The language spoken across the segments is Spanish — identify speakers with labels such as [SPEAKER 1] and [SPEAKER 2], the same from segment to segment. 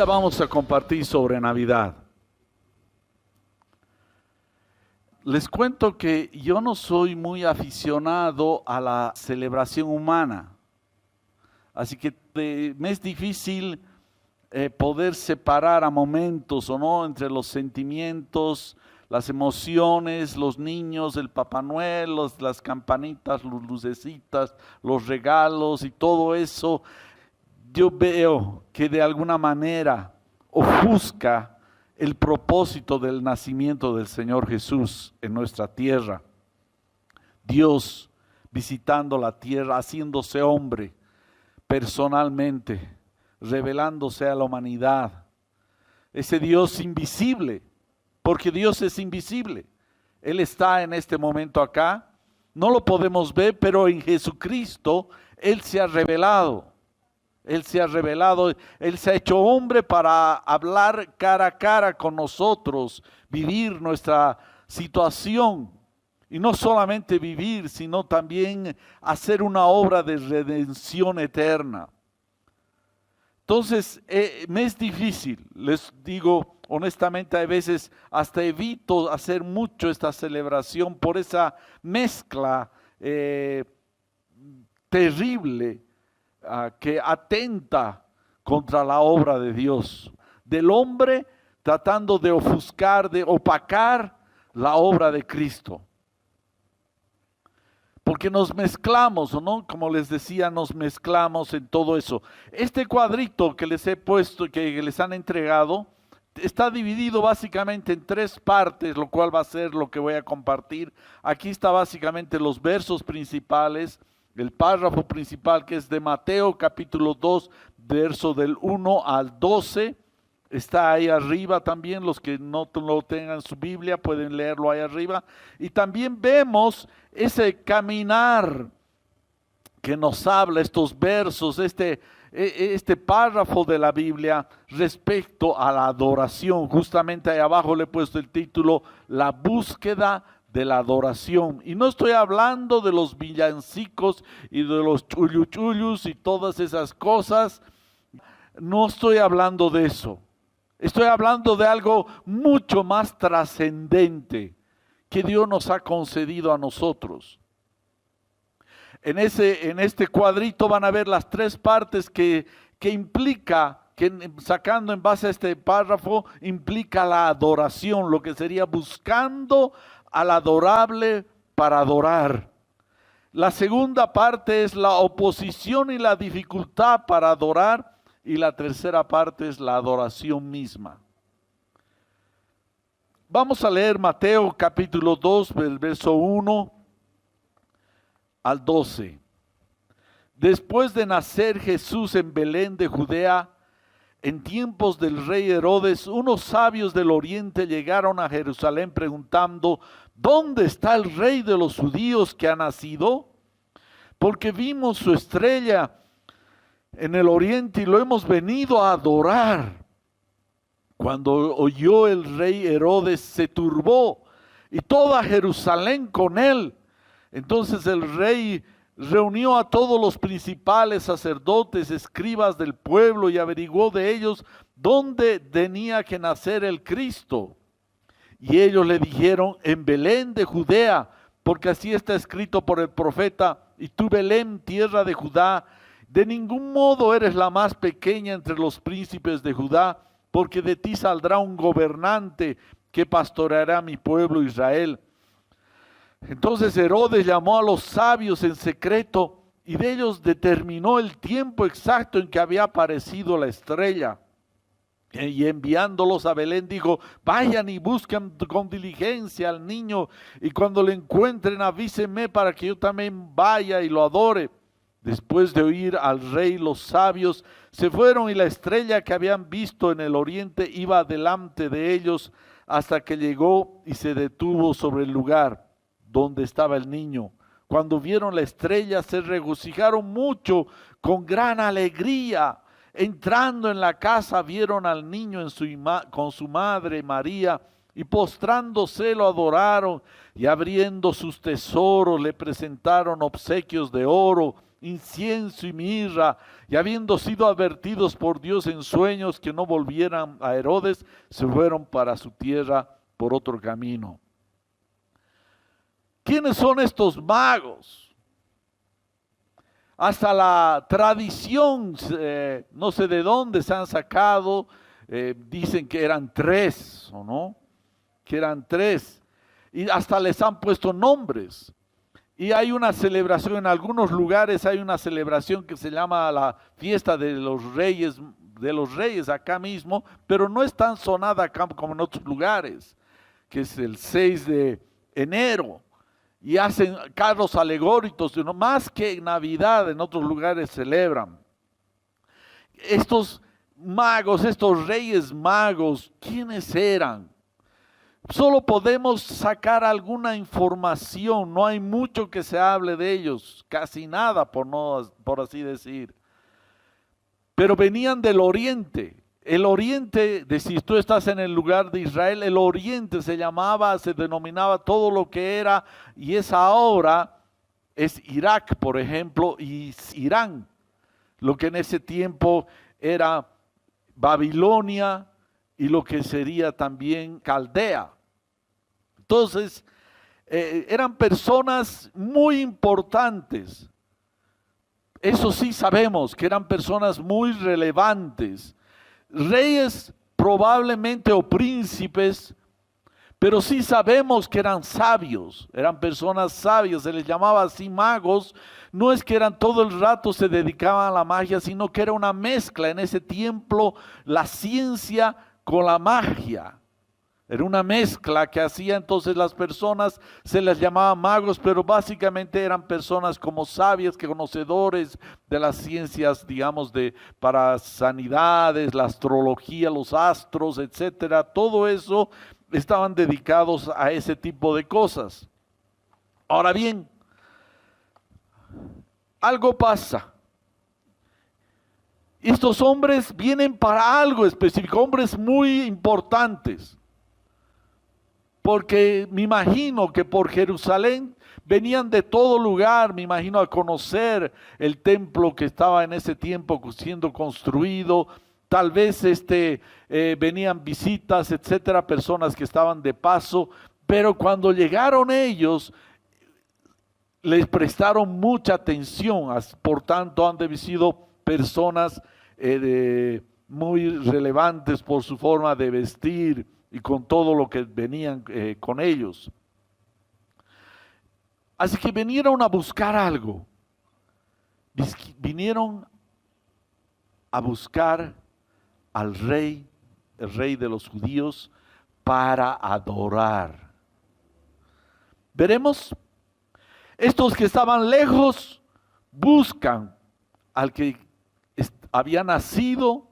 [SPEAKER 1] día vamos a compartir sobre Navidad. Les cuento que yo no soy muy aficionado a la celebración humana, así que me es difícil poder separar a momentos o no entre los sentimientos, las emociones, los niños, el Papá Noel, las campanitas, las lucecitas, los regalos y todo eso. Yo veo que de alguna manera ofusca el propósito del nacimiento del Señor Jesús en nuestra tierra. Dios visitando la tierra, haciéndose hombre personalmente, revelándose a la humanidad. Ese Dios invisible, porque Dios es invisible. Él está en este momento acá, no lo podemos ver, pero en Jesucristo Él se ha revelado. Él se ha revelado, Él se ha hecho hombre para hablar cara a cara con nosotros, vivir nuestra situación. Y no solamente vivir, sino también hacer una obra de redención eterna. Entonces, me es difícil, les digo honestamente, a veces hasta evito hacer mucho esta celebración por esa mezcla terrible que atenta contra la obra de Dios, del hombre tratando de ofuscar, de opacar la obra de Cristo. Porque nos mezclamos, ¿no? Como les decía, nos mezclamos en todo eso. Este cuadrito que les he puesto, que les han entregado, está dividido básicamente en tres partes, lo cual va a ser lo que voy a compartir. Aquí está básicamente los versos principales, el párrafo principal que es de Mateo capítulo 2, verso del 1 al 12. Está ahí arriba también, los que no lo tengan en su Biblia pueden leerlo ahí arriba. Y también vemos ese caminar que nos habla estos versos, este párrafo de la Biblia respecto a la adoración. Justamente ahí abajo le he puesto el título, La búsqueda de la adoración. Y no estoy hablando de los villancicos y de los chulluchullos y todas esas cosas. No estoy hablando de eso. Estoy hablando de algo mucho más trascendente que Dios nos ha concedido a nosotros. En este cuadrito van a ver las tres partes que implica, que sacando en base a este párrafo, implica la adoración, lo que sería buscando al adorable para adorar. La segunda parte es la oposición y la dificultad para adorar. Y la tercera parte es la adoración misma. Vamos a leer Mateo capítulo 2, del verso 1 al 12. Después de nacer Jesús en Belén de Judea, en tiempos del rey Herodes, unos sabios del oriente llegaron a Jerusalén preguntando, ¿dónde está el rey de los judíos que ha nacido? Porque vimos su estrella en el oriente y lo hemos venido a adorar. Cuando oyó el rey Herodes se turbó y toda Jerusalén con él. Entonces el rey reunió a todos los principales sacerdotes, escribas del pueblo y averiguó de ellos dónde tenía que nacer el Cristo. Y ellos le dijeron, en Belén de Judea, porque así está escrito por el profeta, y tú Belén, tierra de Judá, de ningún modo eres la más pequeña entre los príncipes de Judá, porque de ti saldrá un gobernante que pastoreará mi pueblo Israel. Entonces Herodes llamó a los sabios en secreto y de ellos determinó el tiempo exacto en que había aparecido la estrella. Y enviándolos a Belén dijo, vayan y busquen con diligencia al niño y cuando lo encuentren avísenme para que yo también vaya y lo adore. Después de oír al rey, los sabios se fueron y la estrella que habían visto en el oriente iba delante de ellos hasta que llegó y se detuvo sobre el lugar donde estaba el niño. Cuando vieron la estrella se regocijaron mucho con gran alegría. Entrando en la casa vieron al niño con su madre María y postrándose lo adoraron y abriendo sus tesoros le presentaron obsequios de oro, incienso y mirra, y habiendo sido advertidos por Dios en sueños que no volvieran a Herodes, se fueron para su tierra por otro camino. ¿Quiénes son estos magos? Hasta la tradición, no sé de dónde se han sacado, dicen que eran tres, ¿o no? Que eran tres, y hasta les han puesto nombres. Y hay una celebración, en algunos lugares hay una celebración que se llama la fiesta de los reyes acá mismo, pero no es tan sonada acá como en otros lugares, que es el 6 de enero. Y hacen carros alegóricos, ¿no? Más que Navidad en otros lugares celebran. Estos magos, estos reyes magos, ¿quiénes eran? Solo podemos sacar alguna información, no hay mucho que se hable de ellos, casi nada por así decir. Pero venían del oriente. El oriente, si tú estás en el lugar de Israel, el oriente se denominaba todo lo que era y es ahora, es Irak, por ejemplo, y Irán, lo que en ese tiempo era Babilonia y lo que sería también Caldea. Entonces, eran personas muy importantes. Eso sí sabemos, que eran personas muy relevantes. Reyes probablemente o príncipes, pero sí sabemos que eran sabios, eran personas sabias, se les llamaba así magos. No es que eran todo el rato se dedicaban a la magia, sino que era una mezcla en ese tiempo, la ciencia con la magia. Era una mezcla que hacía, entonces las personas se les llamaba magos, pero básicamente eran personas como sabias, conocedores de las ciencias, digamos, para sanidades, la astrología, los astros, etcétera. Todo eso estaban dedicados a ese tipo de cosas. Ahora bien, algo pasa. Estos hombres vienen para algo específico, hombres muy importantes. Porque me imagino que por Jerusalén venían de todo lugar, me imagino, a conocer el templo que estaba en ese tiempo siendo construido. Tal vez venían visitas, etcétera, personas que estaban de paso, pero cuando llegaron ellos, les prestaron mucha atención, por tanto han de haber sido personas muy relevantes por su forma de vestir, y con todo lo que venían con ellos. Así que vinieron a buscar algo. Vinieron a buscar al rey, el rey de los judíos, para adorar. Veremos, estos que estaban lejos buscan al que había nacido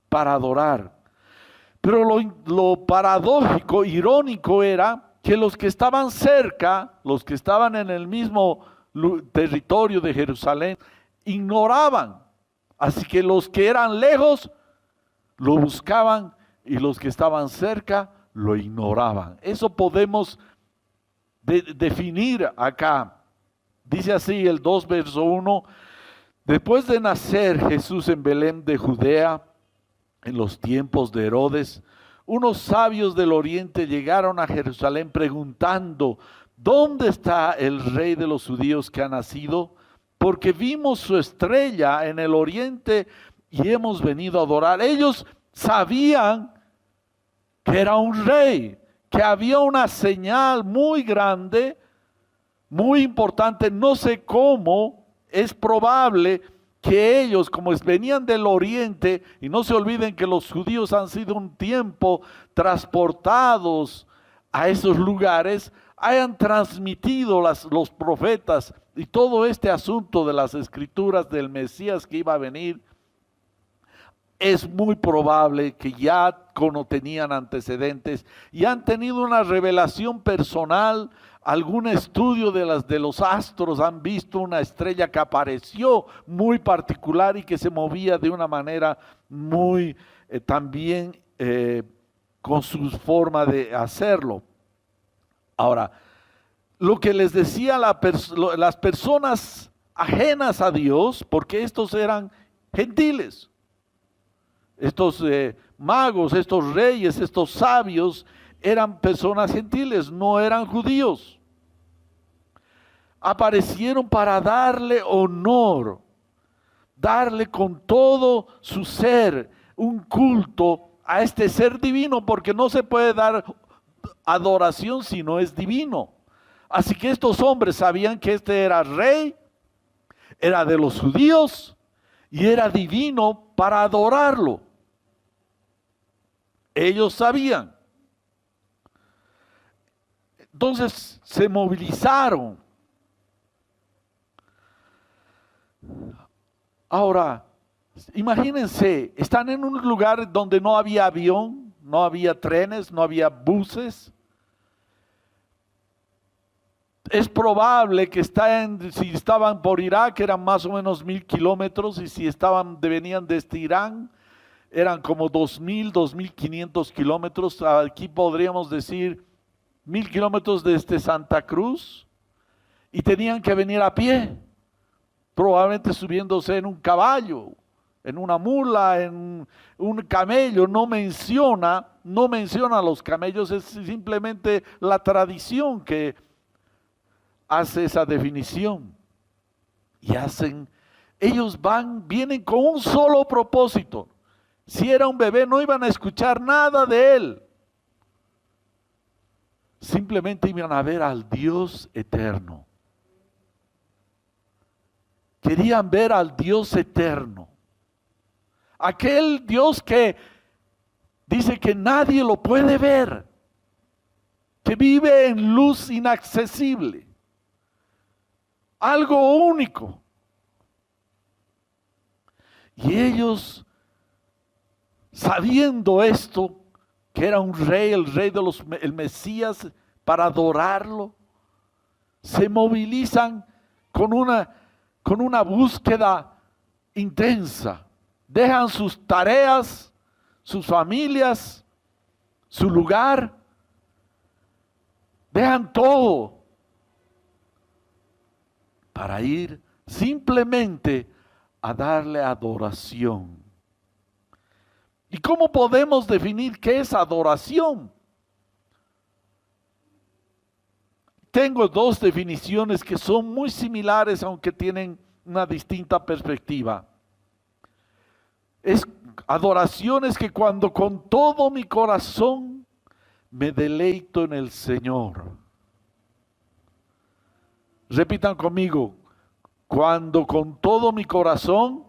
[SPEAKER 1] para adorar. Pero lo paradójico, irónico era que los que estaban cerca, los que estaban en el mismo territorio de Jerusalén, ignoraban. Así que los que eran lejos lo buscaban y los que estaban cerca lo ignoraban. Eso podemos definir acá. Dice así el 2, verso 1. Después de nacer Jesús en Belén de Judea, en los tiempos de Herodes, unos sabios del oriente llegaron a Jerusalén preguntando: ¿dónde está el rey de los judíos que ha nacido? Porque vimos su estrella en el oriente y hemos venido a adorar. Ellos sabían que era un rey, que había una señal muy grande, muy importante. No sé cómo, es probable que ellos, como venían del oriente, y no se olviden que los judíos han sido un tiempo transportados a esos lugares, hayan transmitido los profetas y todo este asunto de las escrituras del Mesías que iba a venir. Es muy probable que ya tenían antecedentes y han tenido una revelación personal, algún estudio de los astros, han visto una estrella que apareció muy particular y que se movía de una manera muy también con su forma de hacerlo. Ahora, lo que les decía las personas ajenas a Dios, porque estos eran gentiles. Estos magos, estos reyes, estos sabios eran personas gentiles, no eran judíos. Aparecieron para darle honor, darle con todo su ser un culto a este ser divino, porque no se puede dar adoración si no es divino. Así que estos hombres sabían que este era rey, era de los judíos y era divino para adorarlo. Ellos sabían. Entonces se movilizaron. Ahora, imagínense, están en un lugar donde no había avión, no había trenes, no había buses. Es probable que si estaban por Irak eran más o menos 1000 kilómetros, y si venían desde Irán eran como 2000, 2500 kilómetros. Aquí podríamos decir 1000 kilómetros desde Santa Cruz, y tenían que venir a pie, probablemente subiéndose en un caballo, en una mula, en un camello. No menciona los camellos, es simplemente la tradición que hace esa definición. Y ellos vienen con un solo propósito. Si era un bebé, no iban a escuchar nada de él. Simplemente iban a ver al Dios eterno. Querían ver al Dios eterno. Aquel Dios que dice que nadie lo puede ver, que vive en luz inaccesible. Algo único. Y ellos, sabiendo esto, que era un rey, el Mesías, para adorarlo, se movilizan con una búsqueda intensa. Dejan sus tareas, sus familias, su lugar, dejan todo para ir simplemente a darle adoración. ¿Y cómo podemos definir qué es adoración? Tengo dos definiciones que son muy similares, aunque tienen una distinta perspectiva. Adoración es que cuando con todo mi corazón me deleito en el Señor. Repitan conmigo: cuando con todo mi corazón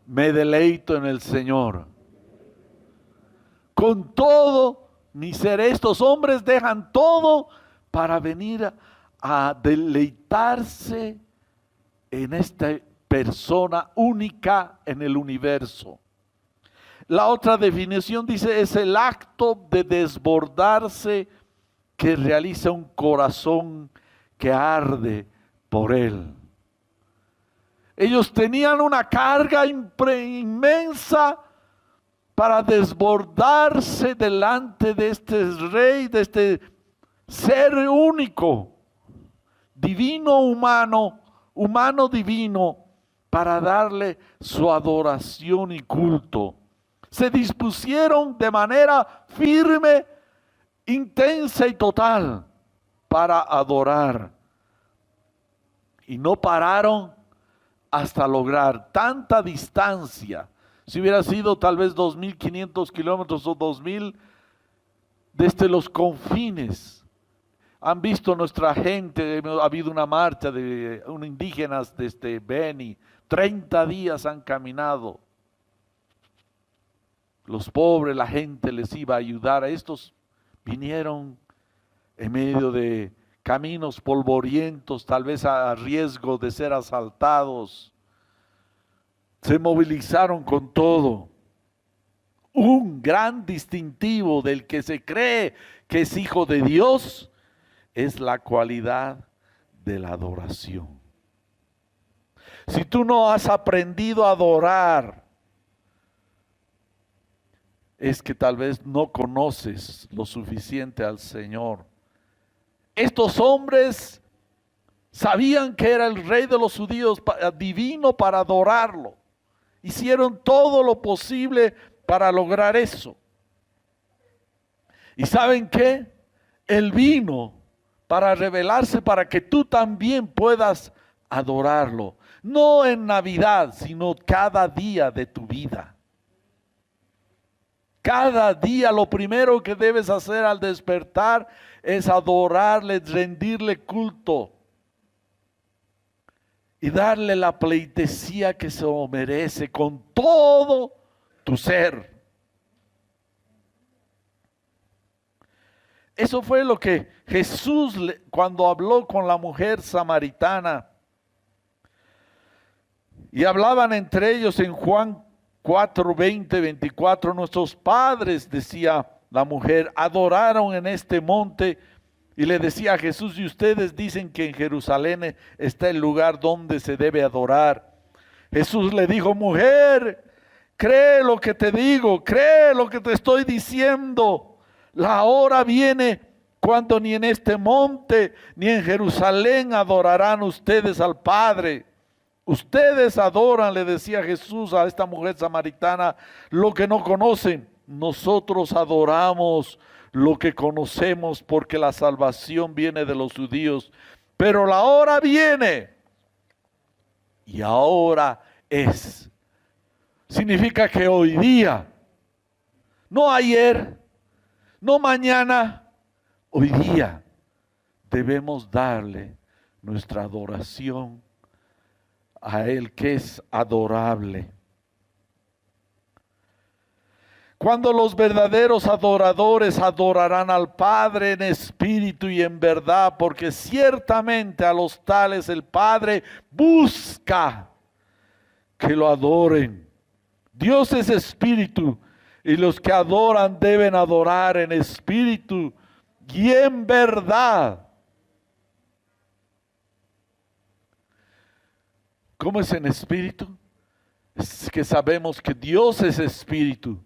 [SPEAKER 1] me deleito en el Señor. Con todo mi ser. Estos hombres dejan todo para venir a deleitarse en esta persona única en el universo. La otra definición dice: es el acto de desbordarse que realiza un corazón que arde por él. Ellos tenían una carga inmensa para desbordarse delante de este rey, de este ser único, divino humano, humano divino, para darle su adoración y culto. Se dispusieron de manera firme, intensa y total para adorar. Y no pararon hasta lograr tanta distancia. Si hubiera sido tal vez 2500 kilómetros o 2000 desde los confines. Han visto nuestra gente, ha habido una marcha de indígenas desde Beni, 30 días han caminado. Los pobres, la gente les iba a ayudar. A estos vinieron en medio de caminos polvorientos, tal vez a riesgo de ser asaltados. Se movilizaron con todo. Un gran distintivo del que se cree que es hijo de Dios es la cualidad de la adoración. Si tú no has aprendido a adorar, es que tal vez no conoces lo suficiente al Señor. Estos hombres Sabían que era el rey de los judíos, divino, para adorarlo. Hicieron todo lo posible para lograr eso. ¿Y saben qué? Él vino para revelarse, para que tú también puedas adorarlo. No en Navidad, sino cada día de tu vida. Cada día lo primero que debes hacer al despertar es adorarle, rendirle culto y darle la pleitesía que se lo merece con todo tu ser. Eso fue lo que Jesús, cuando habló con la mujer samaritana, y hablaban entre ellos en Juan 4, 20, 24, nuestros padres, decía la mujer, adoraron en este monte. Y le decía a Jesús, y ustedes dicen que en Jerusalén está el lugar donde se debe adorar. Jesús le dijo, mujer, cree lo que te digo, cree lo que te estoy diciendo. La hora viene cuando ni en este monte ni en Jerusalén adorarán ustedes al Padre. Ustedes adoran, le decía Jesús a esta mujer samaritana, lo que no conocen. Nosotros adoramos lo que conocemos, porque la salvación viene de los judíos. Pero la hora viene y ahora es. Significa que hoy día, no ayer, no mañana, hoy día debemos darle nuestra adoración a Él, que es adorable. Cuando los verdaderos adoradores adorarán al Padre en espíritu y en verdad, porque ciertamente a los tales el Padre busca que lo adoren. Dios es espíritu, y los que adoran deben adorar en espíritu y en verdad. ¿Cómo es en espíritu? Es que sabemos que Dios es espíritu.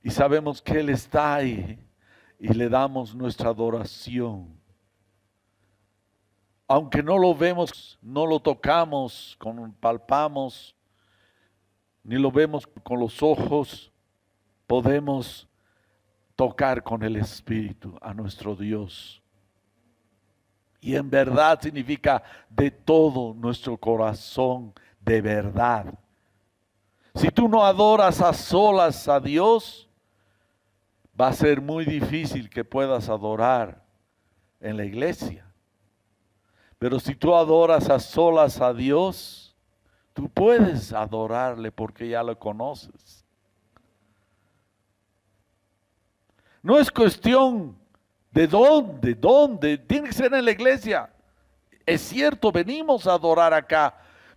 [SPEAKER 1] Y sabemos que Él está ahí y le damos nuestra adoración. Aunque no lo vemos, no lo tocamos, palpamos, ni lo vemos con los ojos, podemos tocar con el Espíritu a nuestro Dios. Y en verdad significa de todo nuestro corazón, de verdad. Si tú no adoras a solas a Dios, va a ser muy difícil que puedas adorar en la iglesia. Pero si tú adoras a solas a Dios, tú puedes adorarle porque ya lo conoces. No es cuestión de dónde, tiene que ser en la iglesia. Es cierto, venimos a adorar acá,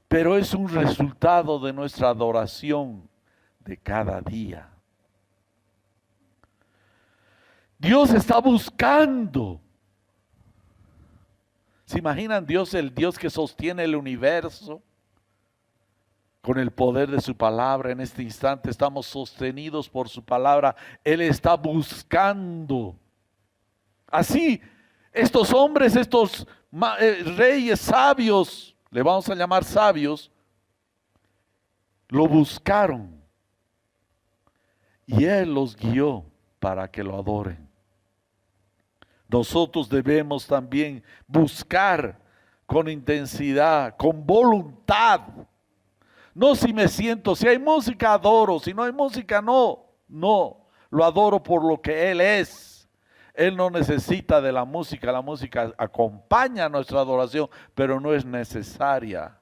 [SPEAKER 1] pero es un resultado de nuestra adoración de cada día. Dios está buscando. ¿Se imaginan Dios, el Dios que sostiene el universo con el poder de su palabra? En este instante estamos sostenidos por su palabra. Él está buscando. Así, estos hombres, estos reyes sabios, le vamos a llamar sabios, lo buscaron. Y Él los guió para que lo adoren. Nosotros debemos también buscar con intensidad, con voluntad. No si me siento, si hay música adoro, si no hay música no, lo adoro por lo que Él es. Él no necesita de la música acompaña nuestra adoración, pero no es necesaria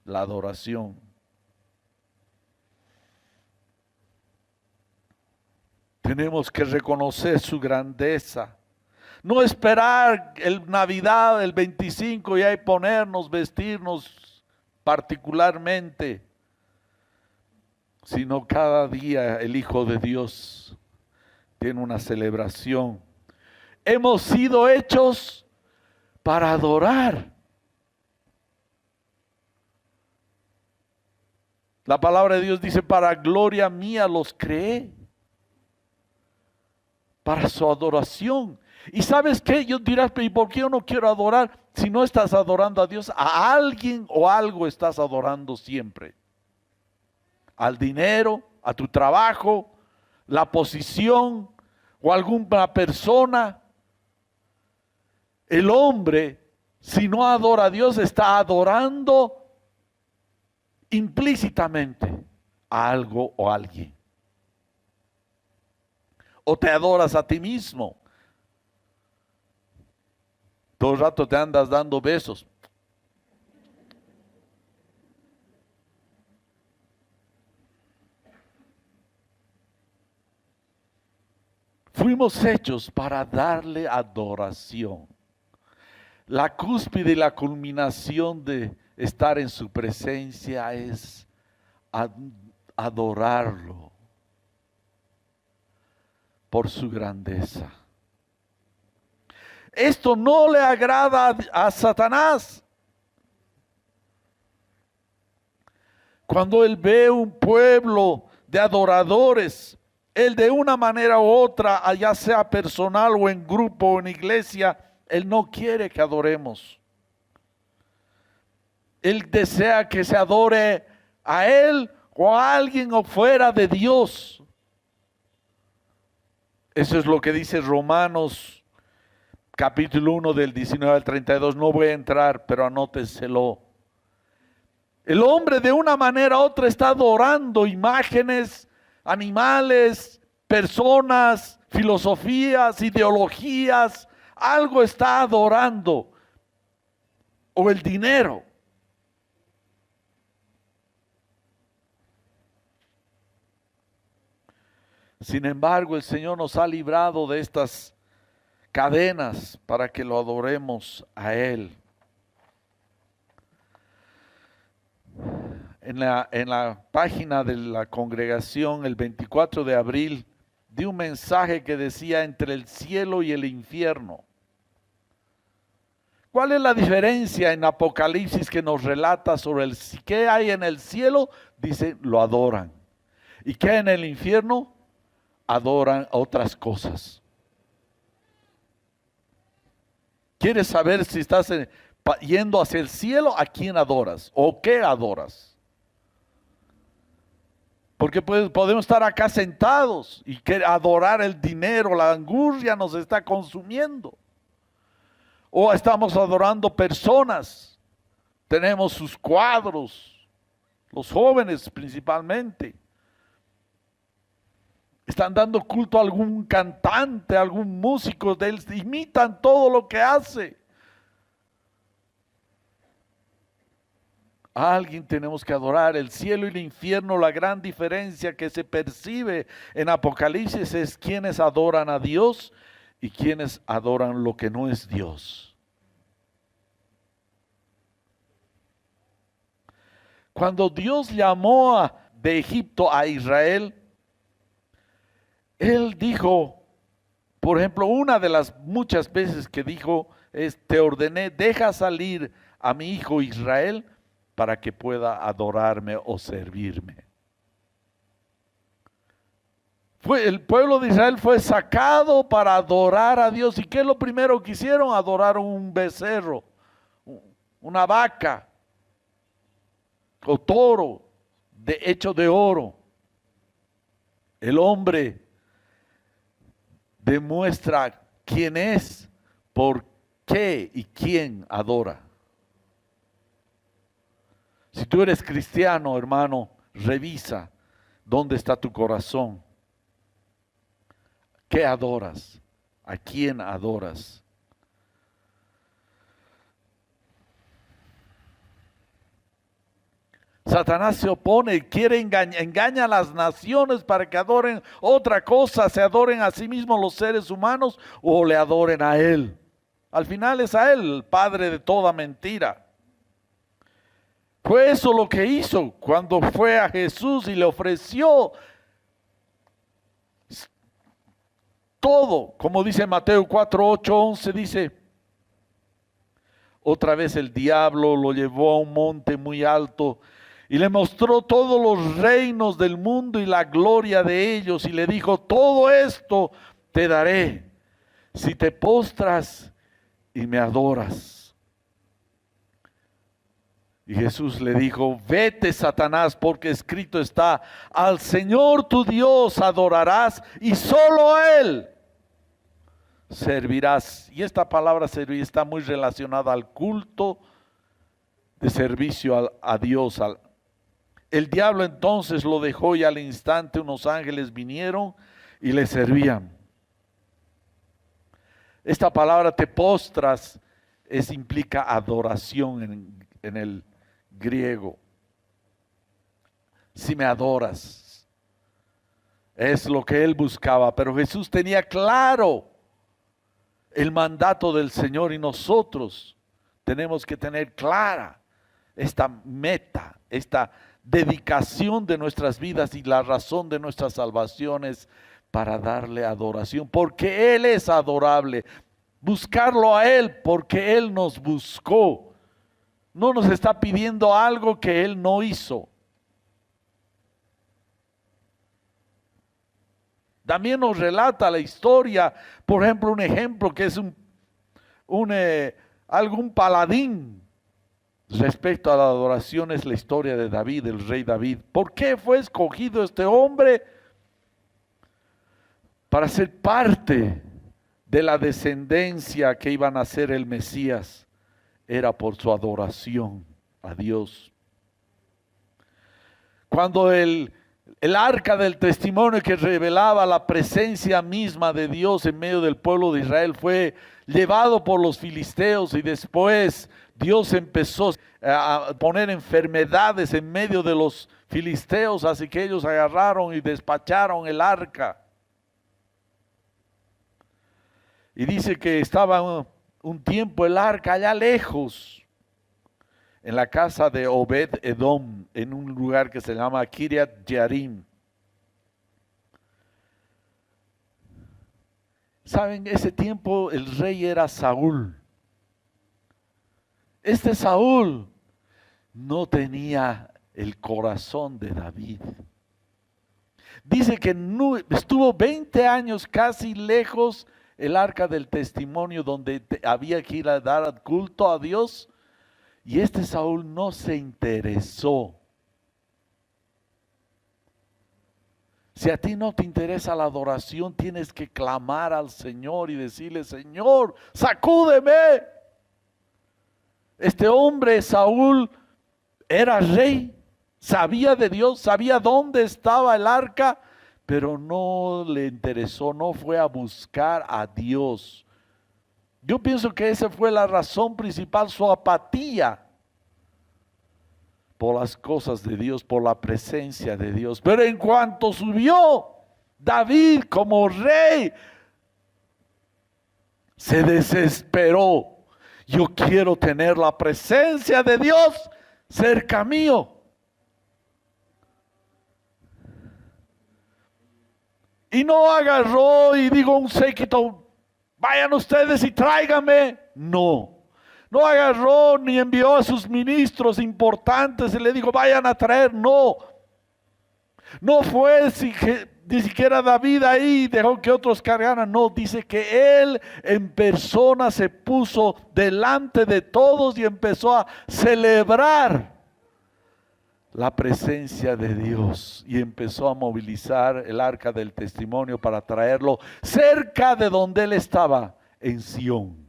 [SPEAKER 1] la adoración. Tenemos que reconocer su grandeza. No esperar el Navidad, el 25 y ahí ponernos, vestirnos particularmente, sino cada día el Hijo de Dios tiene una celebración. Hemos sido hechos para adorar. La palabra de Dios dice, para gloria mía los creé. para su adoración. Y ¿sabes qué? Yo dirás, ¿y por qué yo no quiero adorar? Si no estás adorando a Dios, a alguien o algo estás adorando siempre. Al dinero, a tu trabajo, la posición o alguna persona. El hombre, si no adora a Dios, está adorando implícitamente a algo o a alguien. O te adoras a ti mismo. Todo el rato te andas dando besos. Fuimos hechos para darle adoración. La cúspide y la culminación de estar en su presencia es adorarlo por su grandeza. Esto no le agrada a Satanás. Cuando él ve un pueblo de adoradores, él de una manera u otra, ya sea personal o en grupo o en iglesia, él no quiere que adoremos. Él desea que se adore a él o a alguien o fuera de Dios. Eso es lo que dice Romanos capítulo 1 del 19 al 32. No voy a entrar, pero anótenselo. El hombre de una manera u otra está adorando imágenes, animales, personas, filosofías, ideologías. Algo está adorando. O el dinero. Sin embargo, el Señor nos ha librado de estas cadenas para que lo adoremos a Él. En la página de la congregación, el 24 de abril, di un mensaje que decía entre el cielo y el infierno. ¿Cuál es la diferencia en Apocalipsis que nos relata sobre qué hay en el cielo? Dice, lo adoran. ¿Y qué hay en el infierno? Adoran otras cosas. ¿Quieres saber si estás yendo hacia el cielo? ¿A quién adoras? ¿O qué adoras? Porque podemos estar acá sentados y adorar el dinero, la angustia nos está consumiendo. O estamos adorando personas, tenemos sus cuadros, los jóvenes principalmente. Están dando culto a algún cantante, a algún músico de él, imitan todo lo que hace. A alguien tenemos que adorar. El cielo y el infierno, la gran diferencia que se percibe en Apocalipsis es quienes adoran a Dios y quienes adoran lo que no es Dios. Cuando Dios llamó de Egipto a Israel, Él dijo, por ejemplo, una de las muchas veces que dijo es, te ordené, deja salir a mi hijo Israel para que pueda adorarme o servirme. El pueblo de Israel fue sacado para adorar a Dios. ¿Y qué es lo primero que hicieron? Adoraron un becerro, una vaca o toro hecho de oro. El hombre demuestra quién es, por qué y quién adora. Si tú eres cristiano, hermano, revisa dónde está tu corazón. ¿Qué adoras? ¿A quién adoras? Satanás se opone, quiere engaña a las naciones para que adoren otra cosa, se adoren a sí mismos los seres humanos o le adoren a Él. Al final es a Él, el padre de toda mentira. Fue eso lo que hizo cuando fue a Jesús y le ofreció todo, como dice Mateo 4, 8, 11, dice, otra vez el diablo lo llevó a un monte muy alto y le mostró todos los reinos del mundo y la gloria de ellos y le dijo, todo esto te daré si te postras y me adoras. Y Jesús le dijo, vete, Satanás, porque escrito está, al Señor tu Dios adorarás y solo a Él servirás. Y esta palabra servir está muy relacionada al culto de servicio a Dios. El diablo entonces lo dejó y al instante unos ángeles vinieron y le servían. Esta palabra te postras implica adoración en el griego. Si me adoras, es lo que él buscaba, pero Jesús tenía claro el mandato del Señor y nosotros tenemos que tener clara esta meta, esta dedicación de nuestras vidas y la razón de nuestras salvaciones para darle adoración, porque Él es adorable. Buscarlo a Él porque Él nos buscó. No nos está pidiendo algo que Él no hizo. También nos relata la historia, por ejemplo, un ejemplo que es algún paladín respecto a la adoración, es la historia de David, el rey David. ¿Por qué fue escogido este hombre? Para ser parte de la descendencia que iban a ser el Mesías. Era por su adoración a Dios. Cuando el arca del testimonio que revelaba la presencia misma de Dios en medio del pueblo de Israel fue llevado por los filisteos y después Dios empezó a poner enfermedades en medio de los filisteos, así que ellos agarraron y despacharon el arca. Y dice que estaba un tiempo el arca allá lejos, en la casa de Obed Edom, en un lugar que se llama Kiriat Jearim. Saben, ese tiempo el rey era Saúl. Este Saúl no tenía el corazón de David. Dice que estuvo 20 años casi lejos el arca del testimonio donde había que ir a dar culto a Dios. Y este Saúl no se interesó. Si a ti no te interesa la adoración, tienes que clamar al Señor y decirle, Señor, sacúdeme. Este hombre, Saúl, era rey, sabía de Dios, sabía dónde estaba el arca, pero no le interesó, no fue a buscar a Dios. Yo pienso que esa fue la razón principal, su apatía por las cosas de Dios, por la presencia de Dios. Pero en cuanto subió David como rey, se desesperó. Yo quiero tener la presencia de Dios cerca mío. Y no agarró y digo un séquito, vayan ustedes y tráiganme. No agarró ni envió a sus ministros importantes y le dijo, vayan a traer. No fue ni siquiera David ahí, dejó que otros cargaran. No, dice que él en persona se puso delante de todos y empezó a celebrar la presencia de Dios y empezó a movilizar el arca del testimonio para traerlo cerca de donde él estaba, en Sión.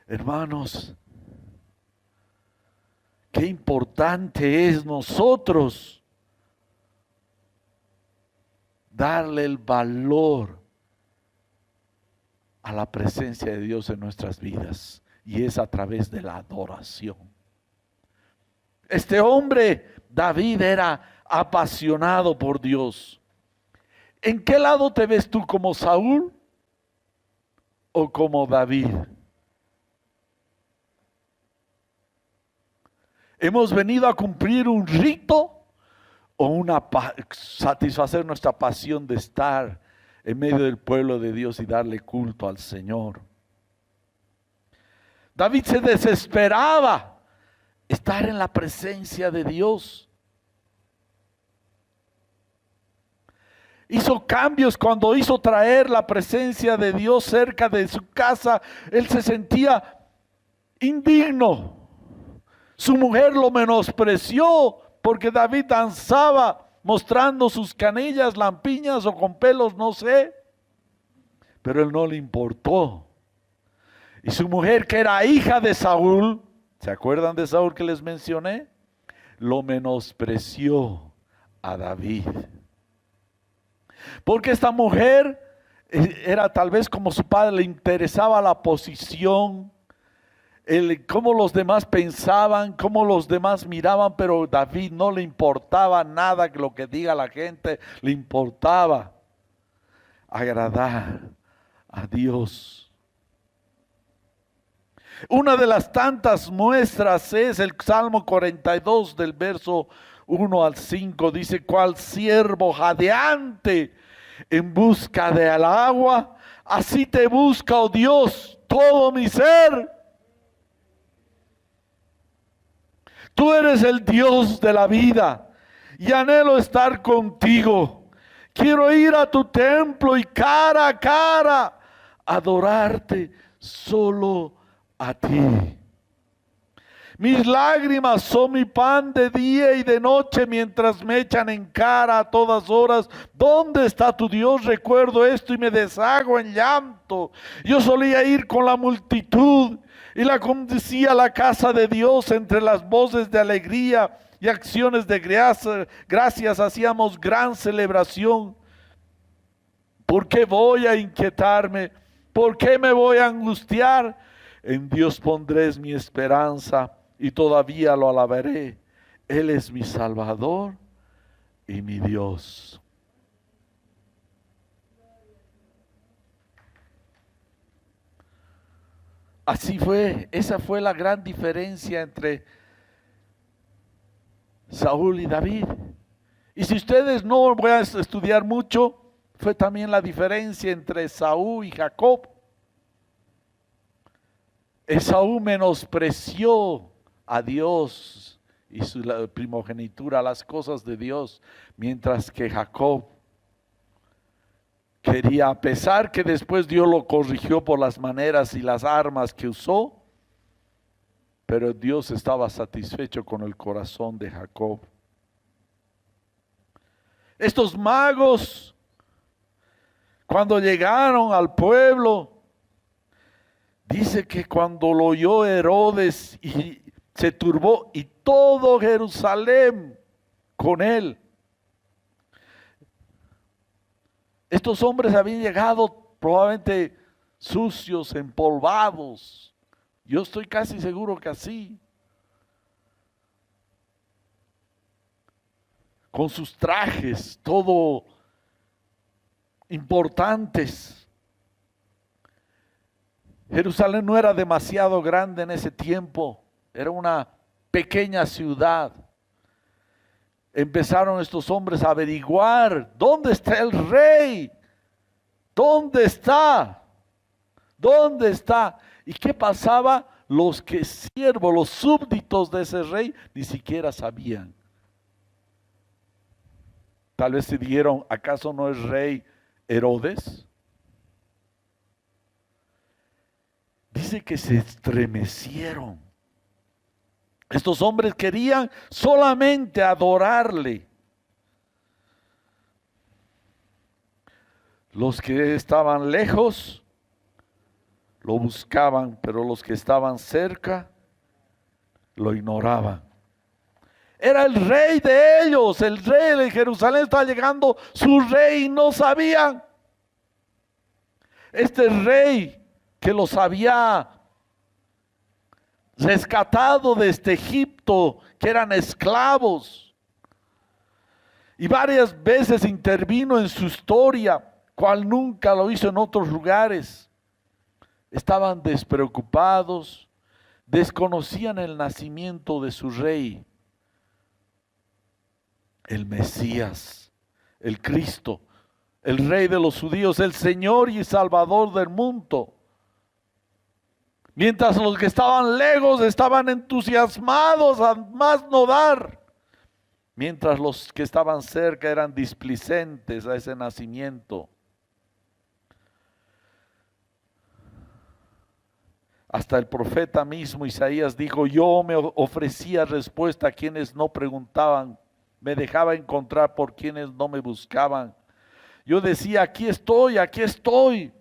[SPEAKER 1] Hermanos, qué importante es nosotros darle el valor a la presencia de Dios en nuestras vidas. Y es a través de la adoración. Este hombre, David, era apasionado por Dios. ¿En qué lado te ves tú, como Saúl o como David? ¿Hemos venido a cumplir un rito o satisfacer nuestra pasión de estar en medio del pueblo de Dios y darle culto al Señor? David se desesperaba estar en la presencia de Dios. hizo cambios cuando hizo traer la presencia de Dios cerca de su casa. Él se sentía indigno. Su mujer lo menospreció porque David danzaba mostrando sus canillas, lampiñas o con pelos, no sé. Pero él no le importó. Y su mujer, que era hija de Saúl, ¿se acuerdan de Saúl que les mencioné? Lo menospreció a David. Porque esta mujer era tal vez como su padre, le interesaba la posición, cómo los demás pensaban, cómo los demás miraban, pero David no le importaba nada que lo que diga la gente, le importaba agradar a Dios. Una de las tantas muestras es el Salmo 42 del verso 1 al 5. Dice: cual siervo jadeante en busca de al agua, así te busca, oh Dios, todo mi ser. Tú eres el Dios de la vida y anhelo estar contigo. Quiero ir a tu templo y cara a cara adorarte solo a ti. Mis lágrimas son mi pan de día y de noche, mientras me echan en cara a todas horas: ¿dónde está tu Dios? Recuerdo esto y me deshago en llanto. Yo solía ir con la multitud y la conducía a la casa de Dios. Entre las voces de alegría y acciones de gracias hacíamos gran celebración. ¿Por qué voy a inquietarme? ¿Por qué me voy a angustiar? En Dios pondré mi esperanza y todavía lo alabaré. Él es mi Salvador y mi Dios. Así fue, esa fue la gran diferencia entre Saúl y David. Y si ustedes no van a estudiar mucho, fue también la diferencia entre Esaú y Jacob. Esaú menospreció a Dios y su primogenitura, las cosas de Dios, mientras que Jacob quería, a pesar que después Dios lo corrigió por las maneras y las armas que usó, pero Dios estaba satisfecho con el corazón de Jacob. Estos magos, cuando llegaron al pueblo, dice que cuando lo oyó Herodes y se turbó, y todo Jerusalén con él. Estos hombres habían llegado probablemente sucios, empolvados. Yo estoy casi seguro que así. Con sus trajes, todo importantes. Jerusalén no era demasiado grande en ese tiempo, era una pequeña ciudad. Empezaron estos hombres a averiguar: ¿dónde está el rey? ¿Dónde está? ¿Dónde está? ¿Y qué pasaba? Los siervos, los súbditos de ese rey, ni siquiera sabían. Tal vez se dijeron: ¿acaso no es rey Herodes? Dice que se estremecieron. Estos hombres querían solamente adorarle. Los que estaban lejos lo buscaban, pero los que estaban cerca lo ignoraban. Era el rey de ellos, el rey de Jerusalén, estaba llegando su rey y no sabían. Este rey que los había rescatado desde Egipto, que eran esclavos, y varias veces intervino en su historia, cual nunca lo hizo en otros lugares. Estaban despreocupados, desconocían el nacimiento de su rey, el Mesías, el Cristo, el Rey de los judíos, el Señor y Salvador del mundo. Mientras los que estaban lejos estaban entusiasmados a más no dar. mientras los que estaban cerca eran displicentes a ese nacimiento. Hasta el profeta mismo Isaías dijo: yo me ofrecía respuesta a quienes no preguntaban, me dejaba encontrar por quienes no me buscaban. Yo decía: aquí estoy, aquí estoy.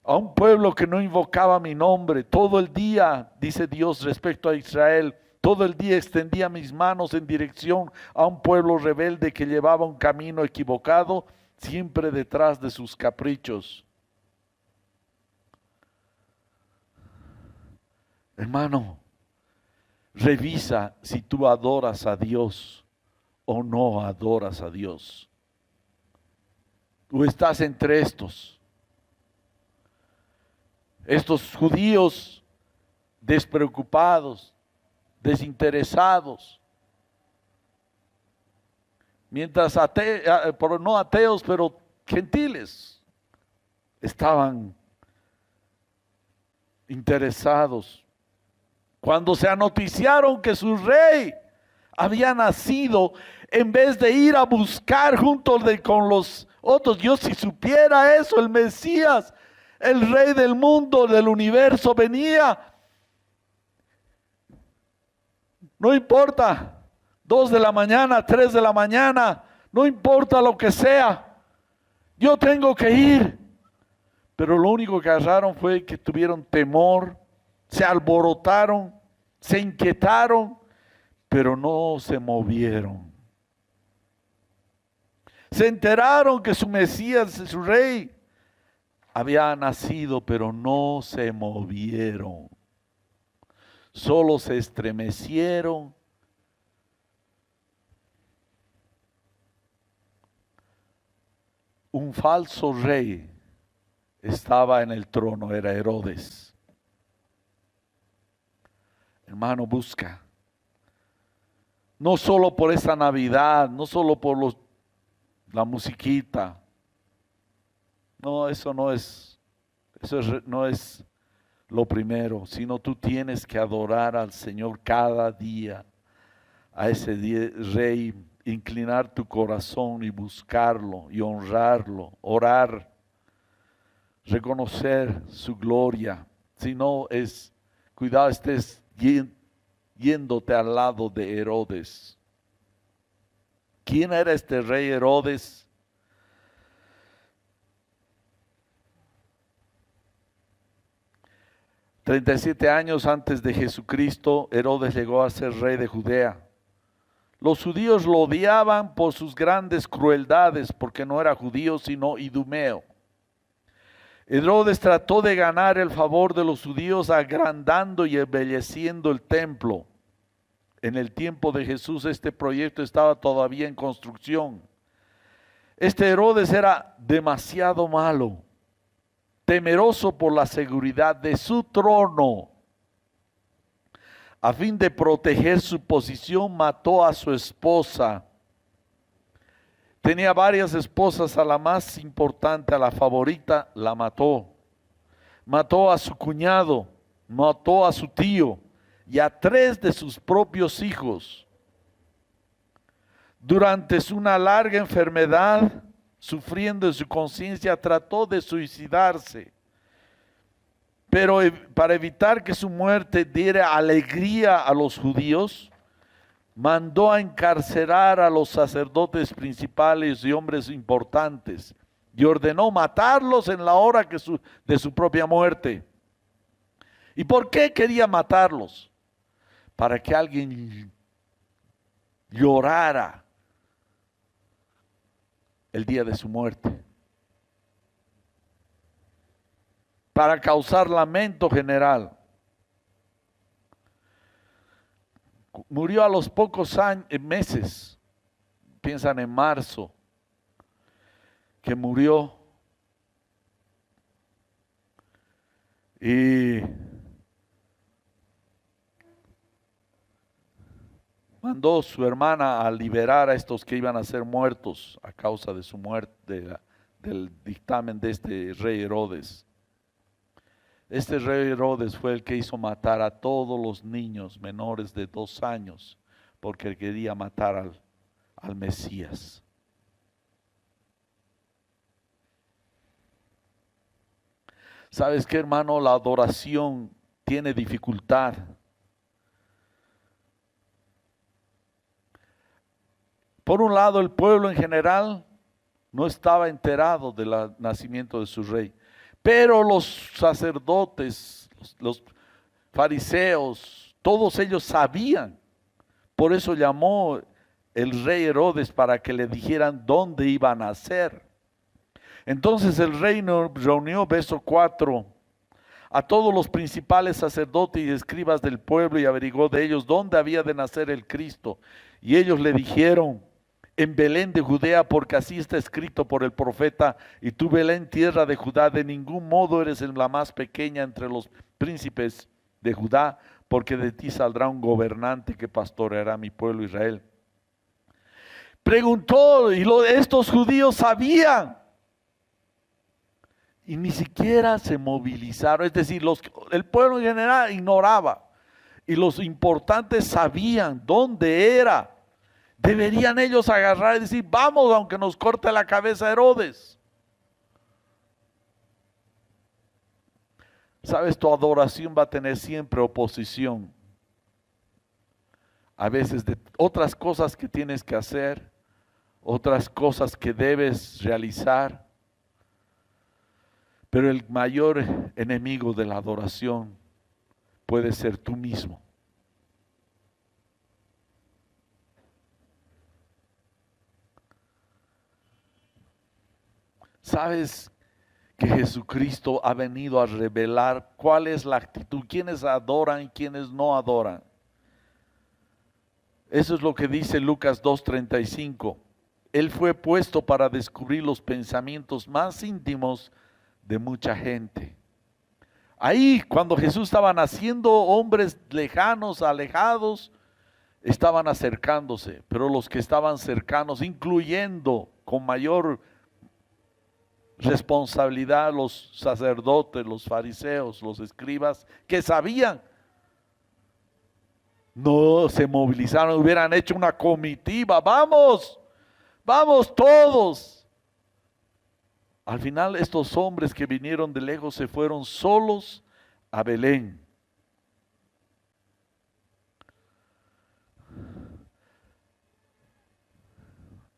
[SPEAKER 1] A un pueblo que no invocaba mi nombre, todo el día, dice Dios respecto a Israel, todo el día extendía mis manos en dirección a un pueblo rebelde que llevaba un camino equivocado, siempre detrás de sus caprichos. Hermano, revisa si tú adoras a Dios o no adoras a Dios. Tú estás entre estos judíos despreocupados, desinteresados, mientras no ateos, pero gentiles, estaban interesados. Cuando se anoticiaron que su rey había nacido, en vez de ir a buscar con los otros, Dios, si supiera eso, el Mesías, el rey del mundo, del universo, venía. No importa, 2 de la mañana, 3 de la mañana, no importa lo que sea, yo tengo que ir. Pero lo único que agarraron fue que tuvieron temor, se alborotaron, se inquietaron, pero no se movieron. Se enteraron que su Mesías, su rey, había nacido, pero no se movieron. Solo se estremecieron. Un falso rey estaba en el trono, era Herodes. Hermano, busca. No solo por esa Navidad, no solo por la musiquita. No, eso no es lo primero, sino tú tienes que adorar al Señor cada día, a ese rey, inclinar tu corazón y buscarlo y honrarlo, orar, reconocer su gloria. Si no cuidado, estés yéndote al lado de Herodes. ¿Quién era este rey Herodes? $37 antes de Jesucristo, Herodes llegó a ser rey de Judea. Los judíos lo odiaban por sus grandes crueldades, porque no era judío sino idumeo. Herodes trató de ganar el favor de los judíos agrandando y embelleciendo el templo. En el tiempo de Jesús este proyecto estaba todavía en construcción. Este Herodes era demasiado malo, temeroso por la seguridad de su trono. A fin de proteger su posición, mató a su esposa. Tenía varias esposas, a la más importante, a la favorita, la mató. Mató a su cuñado, mató a su tío y a 3 de sus propios hijos. Durante una larga enfermedad, sufriendo en su conciencia, trató de suicidarse. Pero para evitar que su muerte diera alegría a los judíos, mandó a encarcelar a los sacerdotes principales y hombres importantes y ordenó matarlos en la hora de su propia muerte. ¿Y por qué quería matarlos? Para que alguien llorara el día de su muerte, para causar lamento general. Murió a los pocos meses, piensan en marzo, que murió. Y mandó su hermana a liberar a estos que iban a ser muertos a causa de su muerte, del dictamen de este rey Herodes. Este rey Herodes fue el que hizo matar a todos los niños menores de 2 años porque quería matar al Mesías. ¿Sabes qué, hermano? La adoración tiene dificultad. Por un lado, el pueblo en general no estaba enterado del nacimiento de su rey, pero los sacerdotes, los fariseos, todos ellos sabían. Por eso llamó el rey Herodes para que le dijeran dónde iba a nacer. Entonces el rey reunió, verso 4, a todos los principales sacerdotes y escribas del pueblo y averiguó de ellos dónde había de nacer el Cristo. Y ellos le dijeron: en Belén de Judea, porque así está escrito por el profeta: y tú, Belén, tierra de Judá, de ningún modo eres la más pequeña entre los príncipes de Judá, porque de ti saldrá un gobernante que pastoreará mi pueblo Israel. Preguntó, y estos judíos sabían, y ni siquiera se movilizaron. Es decir, el pueblo en general ignoraba, y los importantes sabían dónde era. Deberían ellos agarrar y decir: vamos, aunque nos corte la cabeza Herodes. Sabes, tu adoración va a tener siempre oposición. A veces de otras cosas que tienes que hacer, otras cosas que debes realizar. Pero el mayor enemigo de la adoración puede ser tú mismo. ¿Sabes que Jesucristo ha venido a revelar cuál es la actitud, quiénes adoran y quiénes no adoran? Eso es lo que dice Lucas 2:35. Él fue puesto para descubrir los pensamientos más íntimos de mucha gente. Ahí, cuando Jesús estaba naciendo, hombres lejanos, alejados, estaban acercándose, pero los que estaban cercanos, incluyendo con mayor responsabilidad los sacerdotes, los fariseos, los escribas, que sabían, no se movilizaron, hubieran hecho una comitiva: vamos, vamos todos. Al final, estos hombres que vinieron de lejos se fueron solos a Belén.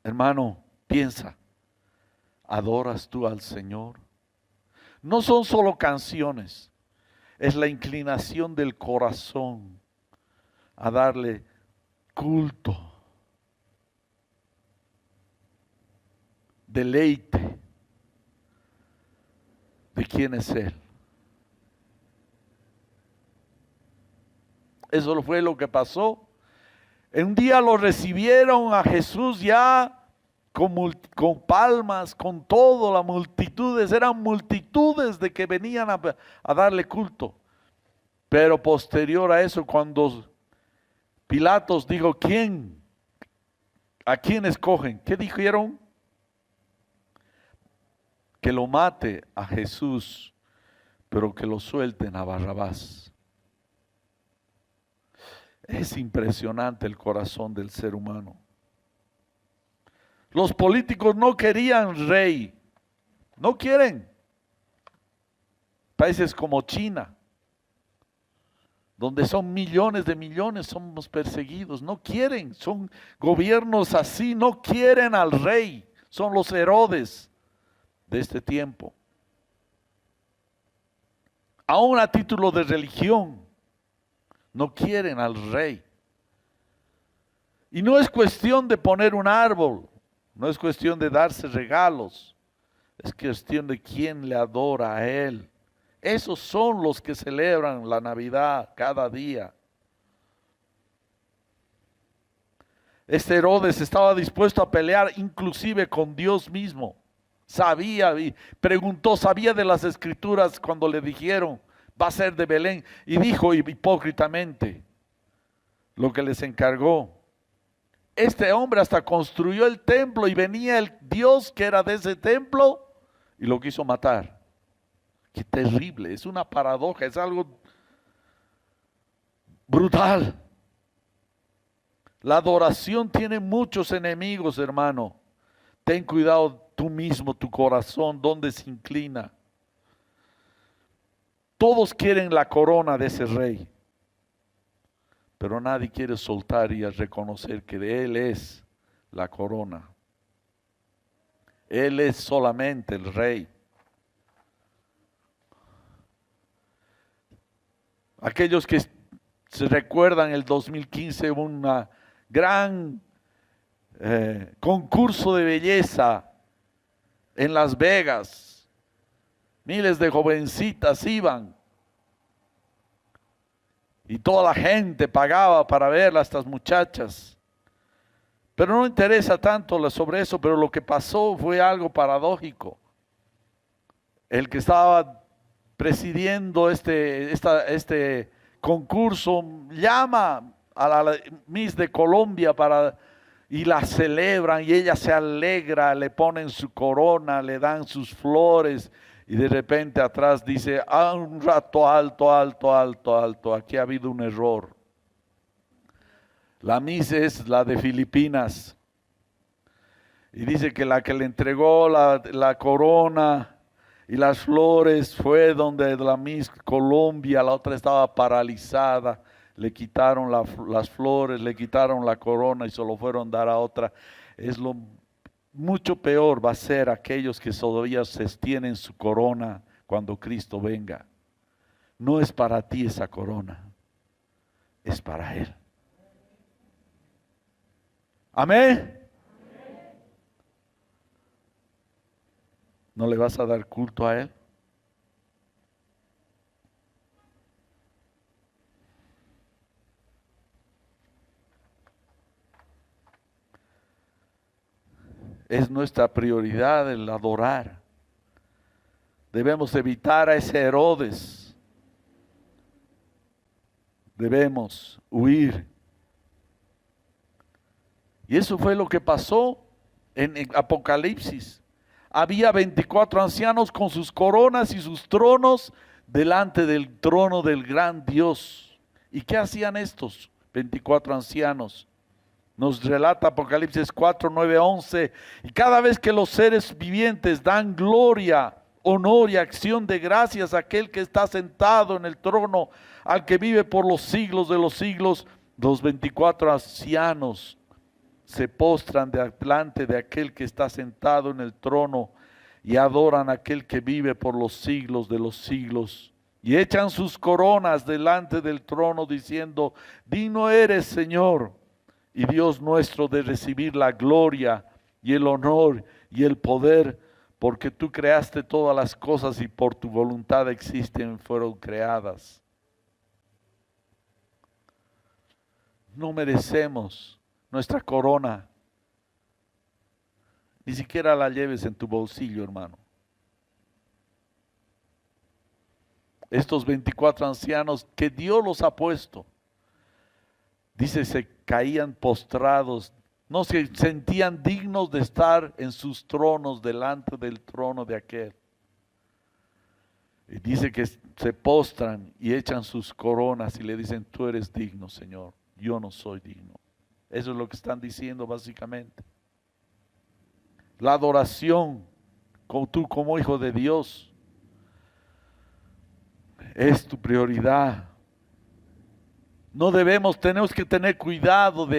[SPEAKER 1] Hermano, piensa: ¿adoras tú al Señor? No son solo canciones, es la inclinación del corazón a darle culto, deleite de quién es Él. Eso fue lo que pasó. En un día lo recibieron a Jesús ya con palmas, con todo, las multitudes, eran multitudes de que venían a darle culto. Pero posterior a eso, cuando Pilatos dijo: ¿a quién escogen? ¿Qué dijeron? Que lo mate a Jesús, pero que lo suelten a Barrabás. Es impresionante el corazón del ser humano. Los políticos no querían rey, no quieren. Países como China, donde son millones de millones, somos perseguidos, no quieren, son gobiernos así, no quieren al rey, son los Herodes de este tiempo. Aún a título de religión, no quieren al rey. Y no es cuestión de poner un árbol, no es cuestión de darse regalos, es cuestión de quién le adora a Él. Esos son los que celebran la Navidad cada día. Este Herodes estaba dispuesto a pelear inclusive con Dios mismo. Sabía y preguntó, sabía de las escrituras cuando le dijeron: va a ser de Belén. Y dijo hipócritamente lo que les encargó. Este hombre hasta construyó el templo y venía el Dios que era de ese templo y lo quiso matar. Qué terrible, es una paradoja, es algo brutal. La adoración tiene muchos enemigos, hermano. Ten cuidado tú mismo, tu corazón, dónde se inclina. Todos quieren la corona de ese rey, pero nadie quiere soltar y reconocer que de Él es la corona. Él es solamente el rey. Aquellos que se recuerdan el 2015, una gran concurso de belleza en Las Vegas. Miles de jovencitas iban y toda la gente pagaba para ver a estas muchachas. Pero no interesa tanto sobre eso, pero lo que pasó fue algo paradójico. El que estaba presidiendo este concurso llama a la Miss de Colombia y la celebran y ella se alegra, le ponen su corona, le dan sus flores y de repente atrás dice, un rato alto, aquí ha habido un error. La Miss es la de Filipinas y dice que la que le entregó la corona y las flores fue donde la Miss Colombia, la otra estaba paralizada, le quitaron las flores, le quitaron la corona y se lo fueron a dar a otra. Mucho peor va a ser aquellos que todavía sostienen su corona cuando Cristo venga. No es para ti esa corona, es para Él. Amén. ¿No le vas a dar culto a Él? Es nuestra prioridad el adorar. Debemos evitar a ese Herodes. Debemos huir. Y eso fue lo que pasó en Apocalipsis. Había 24 ancianos con sus coronas y sus tronos delante del trono del gran Dios. ¿Y qué hacían estos 24 ancianos? Nos relata Apocalipsis 4, 9, 11. Y cada vez que los seres vivientes dan gloria, honor y acción de gracias a aquel que está sentado en el trono, al que vive por los siglos de los siglos, los 24 ancianos se postran delante de aquel que está sentado en el trono y adoran a aquel que vive por los siglos de los siglos. Y echan sus coronas delante del trono diciendo, digno eres, Señor y Dios nuestro, de recibir la gloria y el honor y el poder, porque tú creaste todas las cosas y por tu voluntad existen, fueron creadas. No merecemos nuestra corona. Ni siquiera la lleves en tu bolsillo, hermano. Estos 24 ancianos que Dios los ha puesto, dice, se caían postrados, no se sentían dignos de estar en sus tronos delante del trono de aquel. Y dice que se postran y echan sus coronas y le dicen, tú eres digno, Señor, yo no soy digno. Eso es lo que están diciendo básicamente. La adoración, tú como hijo de Dios, es tu prioridad. No tenemos que tener cuidado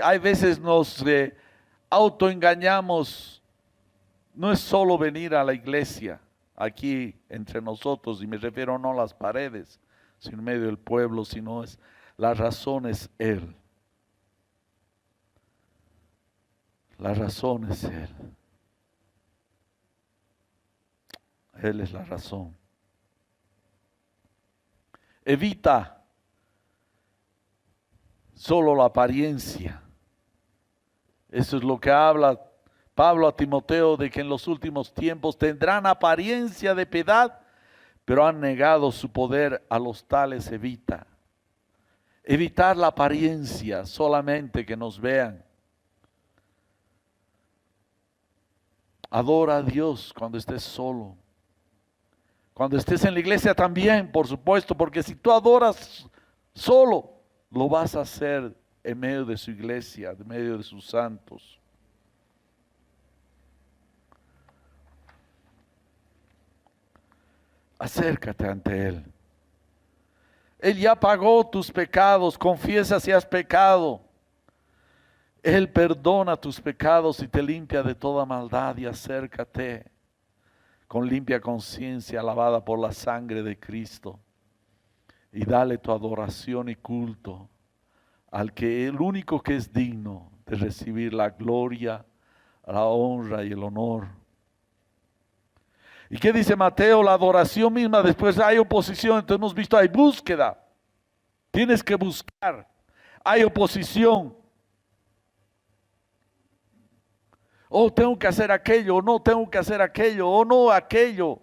[SPEAKER 1] hay veces nos autoengañamos. No es solo venir a la iglesia, aquí entre nosotros, y me refiero no a las paredes, sino en medio del pueblo, sino la razón es Él. La razón es Él. Él es la razón. Evita solo la apariencia. Eso es lo que habla Pablo a Timoteo, de que en los últimos tiempos tendrán apariencia de piedad, pero han negado su poder. A los tales evita. Evitar la apariencia, solamente que nos vean. Adora a Dios cuando estés solo. Cuando estés en la iglesia también, por supuesto, porque si tú adoras solo, lo vas a hacer en medio de su iglesia, en medio de sus santos. Acércate ante Él. Él ya pagó tus pecados, confiesa si has pecado. Él perdona tus pecados y te limpia de toda maldad, y acércate con limpia conciencia lavada por la sangre de Cristo y dale tu adoración y culto al que el único que es digno de recibir la gloria, la honra y el honor. ¿Y qué dice Mateo? La adoración misma, después hay oposición, entonces hemos visto, hay búsqueda. Tienes que buscar. Hay oposición. Oh, tengo que hacer aquello, o no tengo que hacer aquello, o no aquello.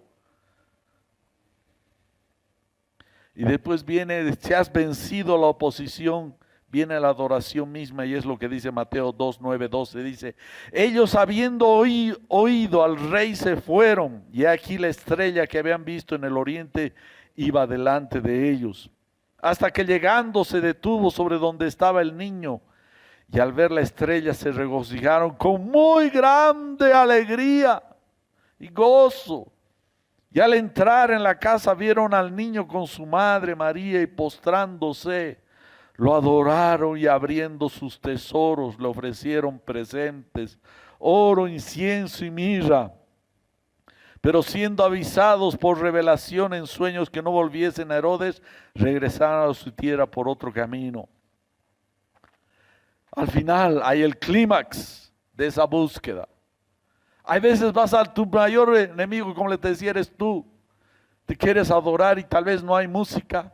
[SPEAKER 1] Y después viene, si has vencido la oposición, viene la adoración misma, y es lo que dice Mateo 2, 9, 12, dice, ellos habiendo oído al rey se fueron, y aquí la estrella que habían visto en el oriente iba delante de ellos, hasta que llegando se detuvo sobre donde estaba el niño, y al ver la estrella se regocijaron con muy grande alegría y gozo. Y al entrar en la casa vieron al niño con su madre María y postrándose, lo adoraron y abriendo sus tesoros le ofrecieron presentes, oro, incienso y mirra. Pero siendo avisados por revelación en sueños que no volviesen a Herodes, regresaron a su tierra por otro camino. Al final hay el clímax de esa búsqueda. Hay veces vas a tu mayor enemigo, como les decía, eres tú. Te quieres adorar y tal vez no hay música,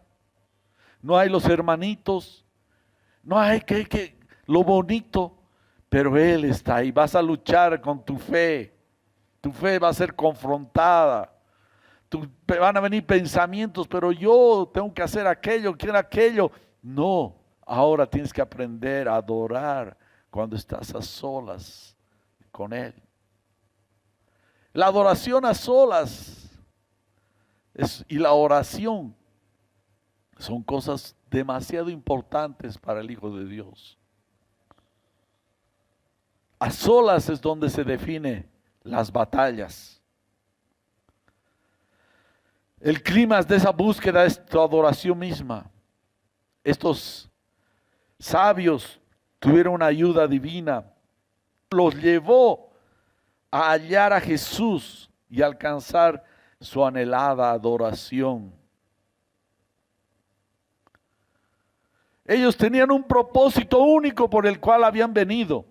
[SPEAKER 1] no hay los hermanitos, no hay lo bonito, pero Él está ahí. Vas a luchar con tu fe. Tu fe va a ser confrontada. Van a venir pensamientos, pero yo tengo que hacer aquello, quiero aquello. No, ahora tienes que aprender a adorar cuando estás a solas con Él. La adoración a solas y la oración son cosas demasiado importantes para el Hijo de Dios. A solas es donde se definen las batallas. El clímax de esa búsqueda es tu adoración misma. Estos sabios tuvieron una ayuda divina. Los llevó a hallar a Jesús y alcanzar su anhelada adoración. Ellos tenían un propósito único por el cual habían venido.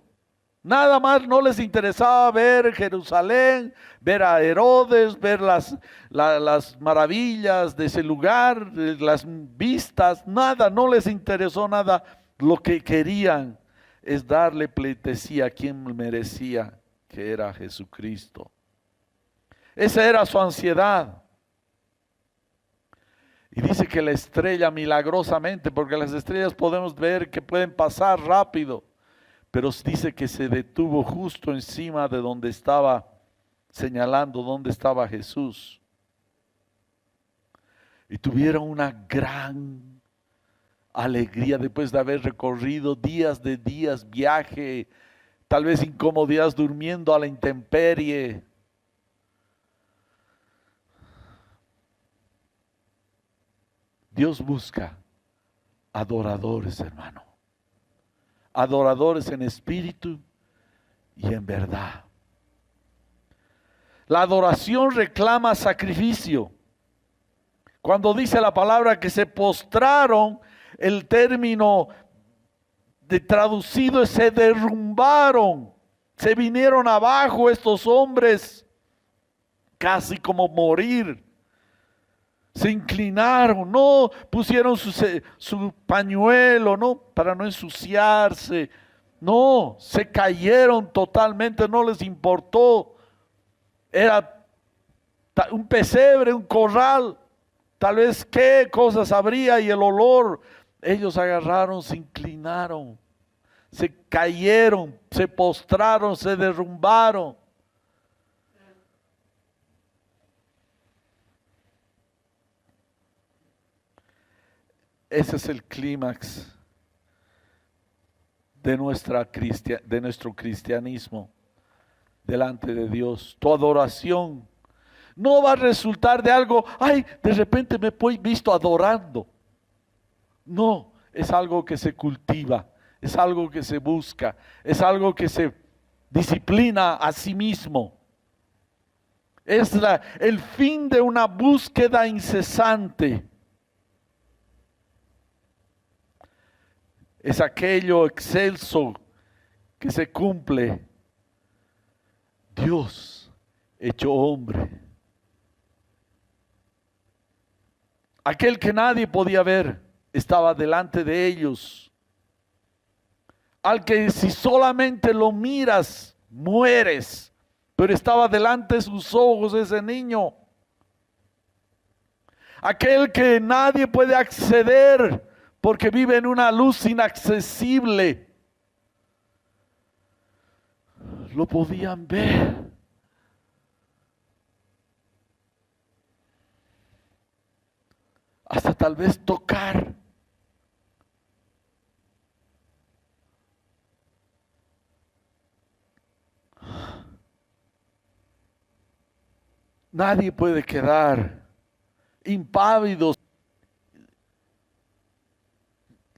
[SPEAKER 1] Nada más no les interesaba ver Jerusalén, ver a Herodes, ver las maravillas de ese lugar, las vistas, nada, no les interesó nada. Lo que querían es darle pleitesía a quien merecía, que era Jesucristo. Esa era su ansiedad. Y dice que la estrella milagrosamente, porque las estrellas podemos ver que pueden pasar rápido, pero dice que se detuvo justo encima de donde estaba, señalando dónde estaba Jesús. Y tuvieron una gran alegría después de haber recorrido días de días, viaje, tal vez incomodidades durmiendo a la intemperie. Dios busca adoradores, hermano. Adoradores en espíritu y en verdad. La adoración reclama sacrificio. Cuando dice la palabra que se postraron, el término traducido es se derrumbaron, se vinieron abajo estos hombres, casi como morir. Se inclinaron, no pusieron su pañuelo, no, para no ensuciarse, no, se cayeron totalmente, no les importó. Era un pesebre, un corral, tal vez qué cosas habría y el olor. Ellos agarraron, se inclinaron, se cayeron, se postraron, se derrumbaron. Ese es el clímax de nuestro cristianismo delante de Dios. Tu adoración no va a resultar de algo, ay, de repente me he visto adorando. No, es algo que se cultiva, es algo que se busca, es algo que se disciplina a sí mismo. Es el fin de una búsqueda incesante. Es aquello excelso que se cumple. Dios hecho hombre. Aquel que nadie podía ver estaba delante de ellos. Al que si solamente lo miras, mueres. Pero estaba delante de sus ojos ese niño. Aquel que nadie puede acceder porque vive en una luz inaccesible. Lo podían ver. Hasta tal vez tocar. Nadie puede quedar impávido,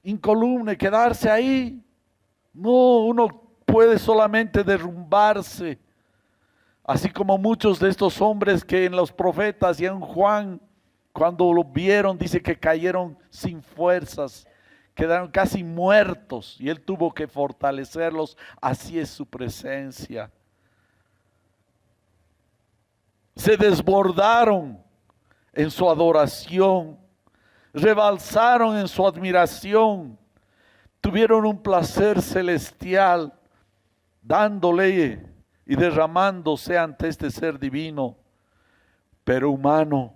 [SPEAKER 1] incoluble, quedarse ahí. No, uno puede solamente derrumbarse. Así como muchos de estos hombres que en los profetas y en Juan, cuando lo vieron, dice que cayeron sin fuerzas, quedaron casi muertos y él tuvo que fortalecerlos. Así es su presencia. Se desbordaron en su adoración, rebalsaron en su admiración, tuvieron un placer celestial, dándole y derramándose ante este ser divino, pero humano,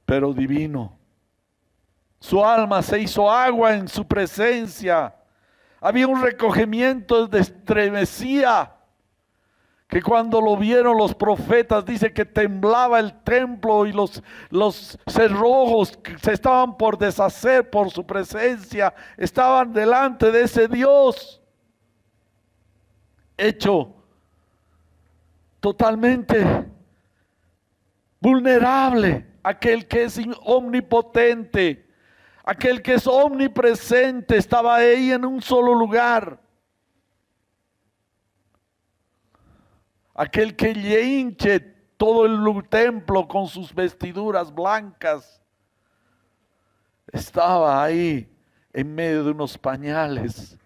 [SPEAKER 1] pero divino. Su alma se hizo agua en su presencia. Había un recogimiento de estremecía, que cuando lo vieron los profetas, dice que temblaba el templo y los cerrojos que se estaban por deshacer por su presencia, estaban delante de ese Dios, hecho totalmente vulnerable, aquel que es omnipotente, aquel que es omnipresente, estaba ahí en un solo lugar. Aquel que le hinche todo el templo con sus vestiduras blancas, estaba ahí en medio de unos pañales.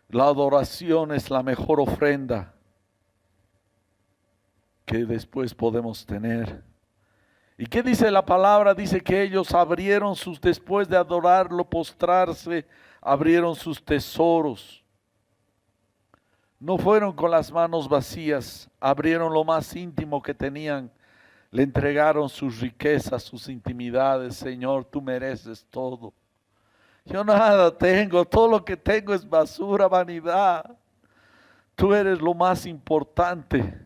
[SPEAKER 1] La adoración es la mejor ofrenda que después podemos tener. ¿Y qué dice la palabra? Dice que ellos abrieron después de adorarlo, postrarse, abrieron sus tesoros. No fueron con las manos vacías, abrieron lo más íntimo que tenían, le entregaron sus riquezas, sus intimidades. Señor, tú mereces todo. Yo nada tengo, todo lo que tengo es basura, vanidad. Tú eres lo más importante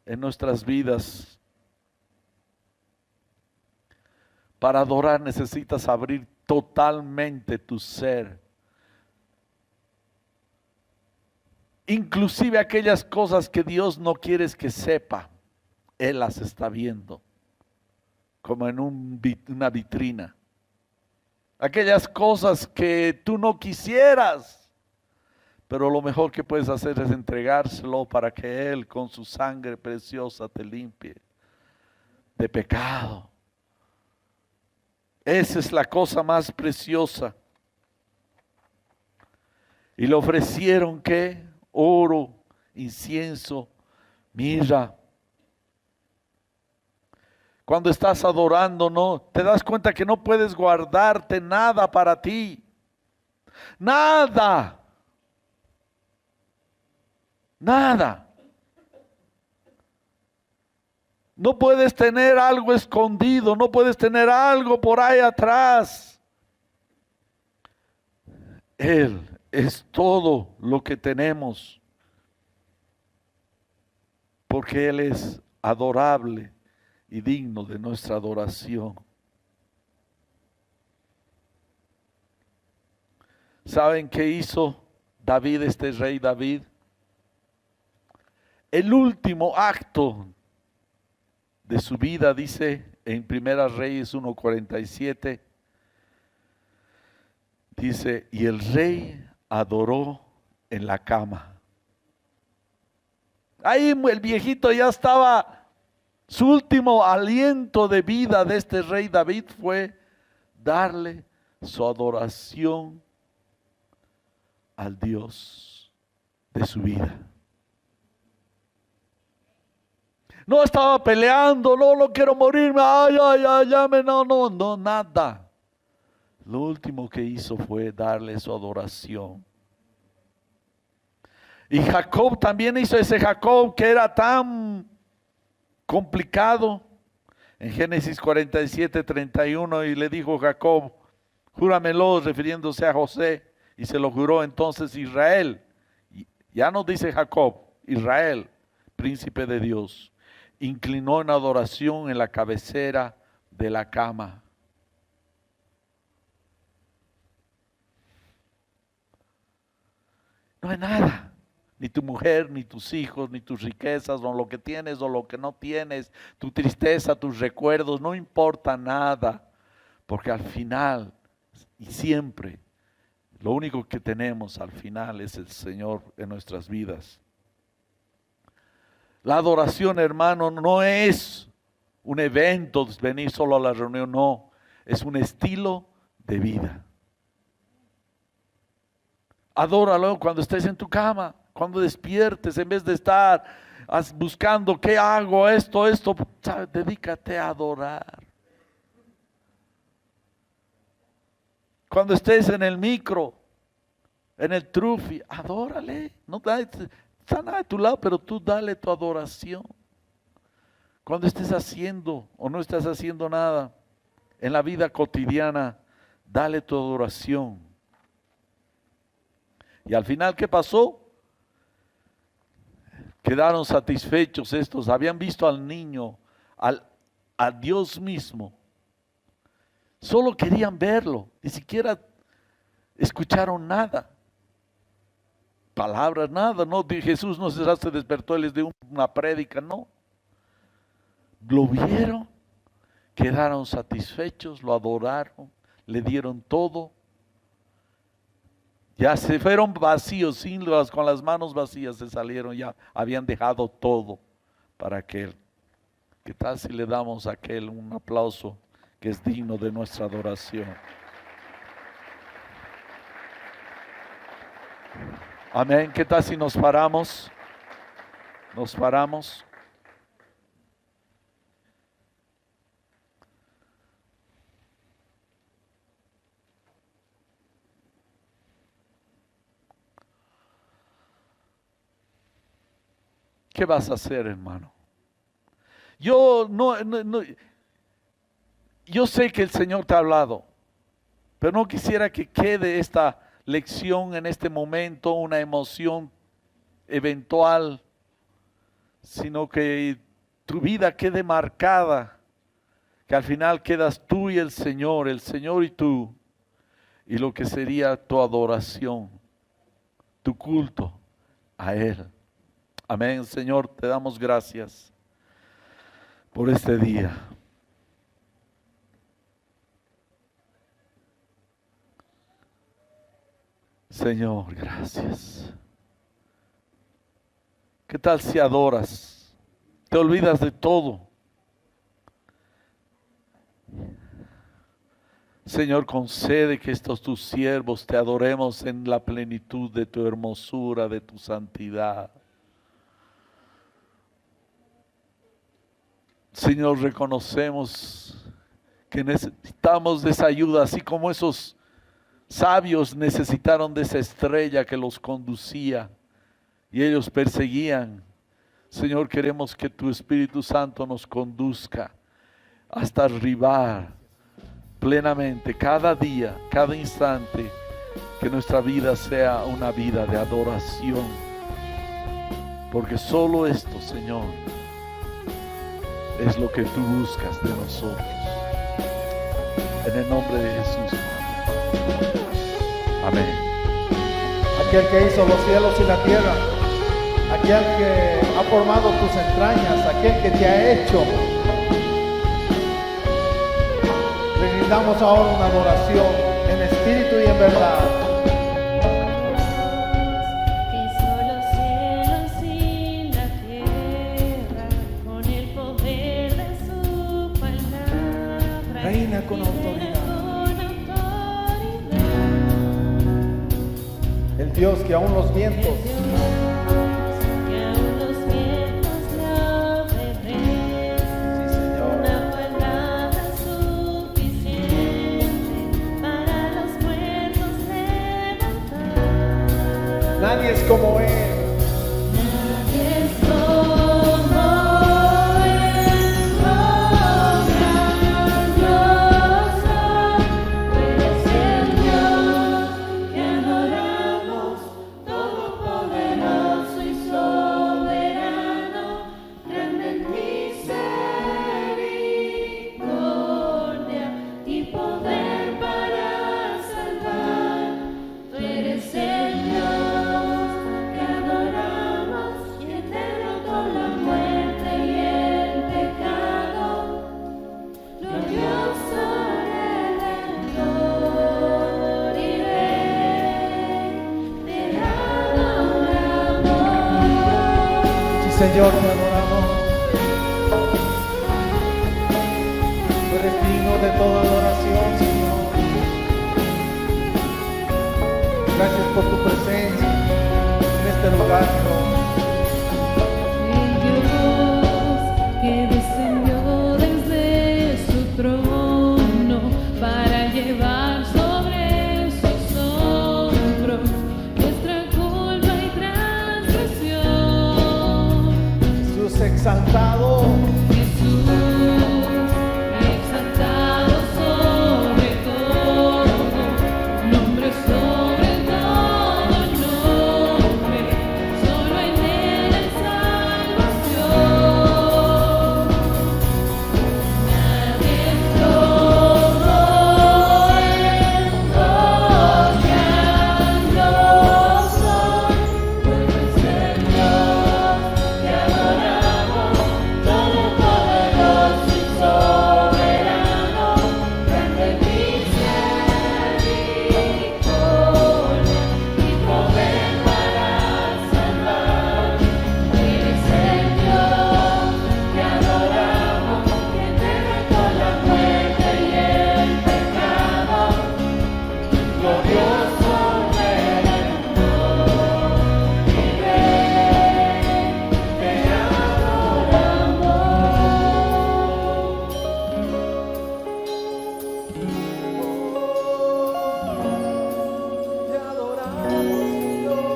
[SPEAKER 1] en nuestras vidas. Para adorar necesitas abrir totalmente tu ser. Inclusive aquellas cosas que Dios no quiere que sepa, Él las está viendo, como en una vitrina. Aquellas cosas que tú no quisieras, pero lo mejor que puedes hacer es entregárselo para que Él con su sangre preciosa te limpie de pecado. Esa es la cosa más preciosa. Y le ofrecieron ¿qué? Oro, incienso, mirra. Cuando estás adorando, no te das cuenta que no puedes guardarte nada para ti. Nada. Nada. No puedes tener algo escondido, no puedes tener algo por ahí atrás. Él es todo lo que tenemos. porque Él es adorable y digno de nuestra adoración. ¿Saben qué hizo David, este rey David? El último acto de su vida, dice en Primera Reyes 1:47, dice, y el rey adoró en la cama. Ahí el viejito ya estaba, su último aliento de vida de este rey David fue darle su adoración al Dios de su vida. No estaba peleando, no quiero morirme, no, nada. Lo último que hizo fue darle su adoración. Y Jacob también hizo, ese Jacob que era tan complicado. En Génesis 47:31, y le dijo Jacob, júramelo, refiriéndose a José, y se lo juró entonces Israel. Ya no dice Jacob, Israel, príncipe de Dios, inclinó en adoración en la cabecera de la cama. No hay nada. Ni tu mujer, ni tus hijos, ni tus riquezas, o lo que tienes o lo que no tienes, tu tristeza, tus recuerdos, no importa nada, porque al final y siempre, lo único que tenemos al final es el Señor en nuestras vidas. La adoración, hermano, no es un evento, venir solo a la reunión, no, es un estilo de vida. Adóralo cuando estés en tu cama. Cuando despiertes, en vez de estar buscando qué hago, esto, ¿sabes? Dedícate a adorar. Cuando estés en el micro, en el trufi, adórale. No está nada de tu lado, pero tú dale tu adoración. Cuando estés haciendo o no estás haciendo nada en la vida cotidiana, dale tu adoración. Y al final, ¿qué pasó? Quedaron satisfechos estos, habían visto al niño, a Dios mismo. Solo querían verlo, ni siquiera escucharon nada. Palabras, nada, no, Jesús no se despertó y les dio una prédica, no. Lo vieron, quedaron satisfechos, lo adoraron, le dieron todo. Ya se fueron vacíos, con las manos vacías se salieron, ya habían dejado todo para aquel. ¿Qué tal si le damos a aquel un aplauso que es digno de nuestra adoración? Amén. ¿Qué tal si nos paramos? Nos paramos. ¿Qué vas a hacer, hermano? Yo yo sé que el Señor te ha hablado, pero no quisiera que quede esta lección en este momento una emoción eventual, sino que tu vida quede marcada, que al final quedas tú y el Señor y tú, y lo que sería tu adoración, tu culto a Él. Amén, Señor, te damos gracias por este día. Señor, gracias. ¿Qué tal si adoras? Te olvidas de todo. Señor, concede que estos tus siervos te adoremos en la plenitud de tu hermosura, de tu santidad. Señor, reconocemos que necesitamos de esa ayuda, así como esos sabios necesitaron de esa estrella que los conducía y ellos perseguían. Señor, queremos que tu Espíritu Santo nos conduzca hasta arribar plenamente cada día, cada instante, que nuestra vida sea una vida de adoración. porque solo esto, Señor, es lo que tú buscas de nosotros. En el nombre de Jesús. Amén.
[SPEAKER 2] Aquel que hizo los cielos y la tierra, aquel que ha formado tus entrañas, aquel que te ha hecho. Le brindamos ahora una adoración en espíritu y en verdad. Reina con autoridad. El Dios que aún los vientos nadie es como Él. Señor, te adoramos. Tú eres digno de toda adoración, Señor. Gracias por tu presencia en este lugar, Señor.
[SPEAKER 3] El Dios que descendió desde su trono para llevar sobre sus hombros nuestra culpa y transgresión.
[SPEAKER 2] Jesús exaltado.
[SPEAKER 3] Jesús, exaltado sobre todo, nombre sobre todo nombre, solo en Él hay salvación. Nadie es como Él, glorioso, pues es el Dios que adoramos, todopoderoso y soberano, grande misericordia y poder para salvar. Eres el Dios que adoramos, que derrotó la muerte y el pecado, glorioso Redentor y Rey, te adoramos.
[SPEAKER 2] Te adoramos, Señor.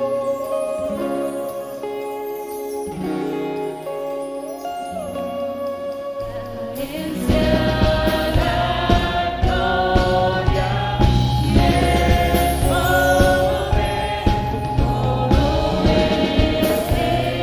[SPEAKER 3] Él sea la gloria y el poder, todo es Él,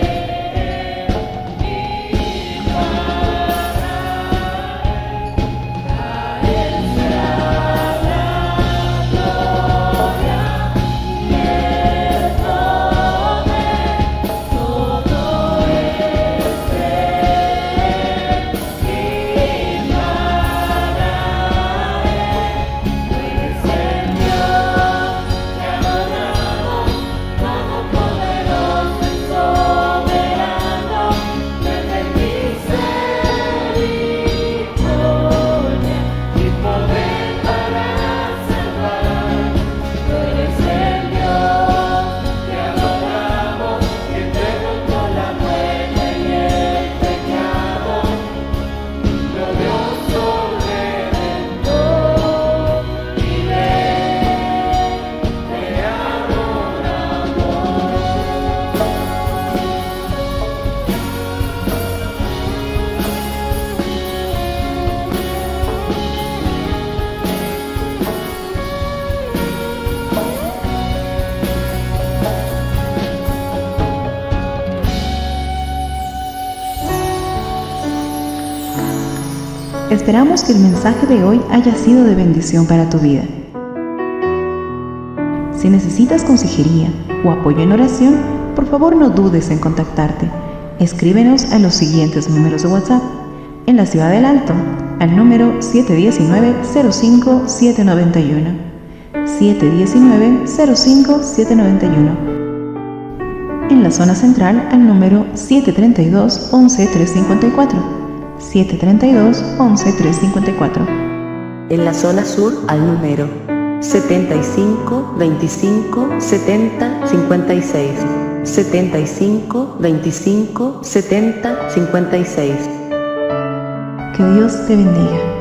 [SPEAKER 4] Esperamos que el mensaje de hoy haya sido de bendición para tu vida. Si necesitas consejería o apoyo en oración, por favor no dudes en contactarte. Escríbenos a los siguientes números de WhatsApp. En la Ciudad del Alto, al número 719-05-791. 719-05-791. En la zona central, al número 732-11-354. 732-11-354.
[SPEAKER 5] En la zona sur al número 75 25 70 56. 75 25 70 56.
[SPEAKER 4] Que Dios te bendiga.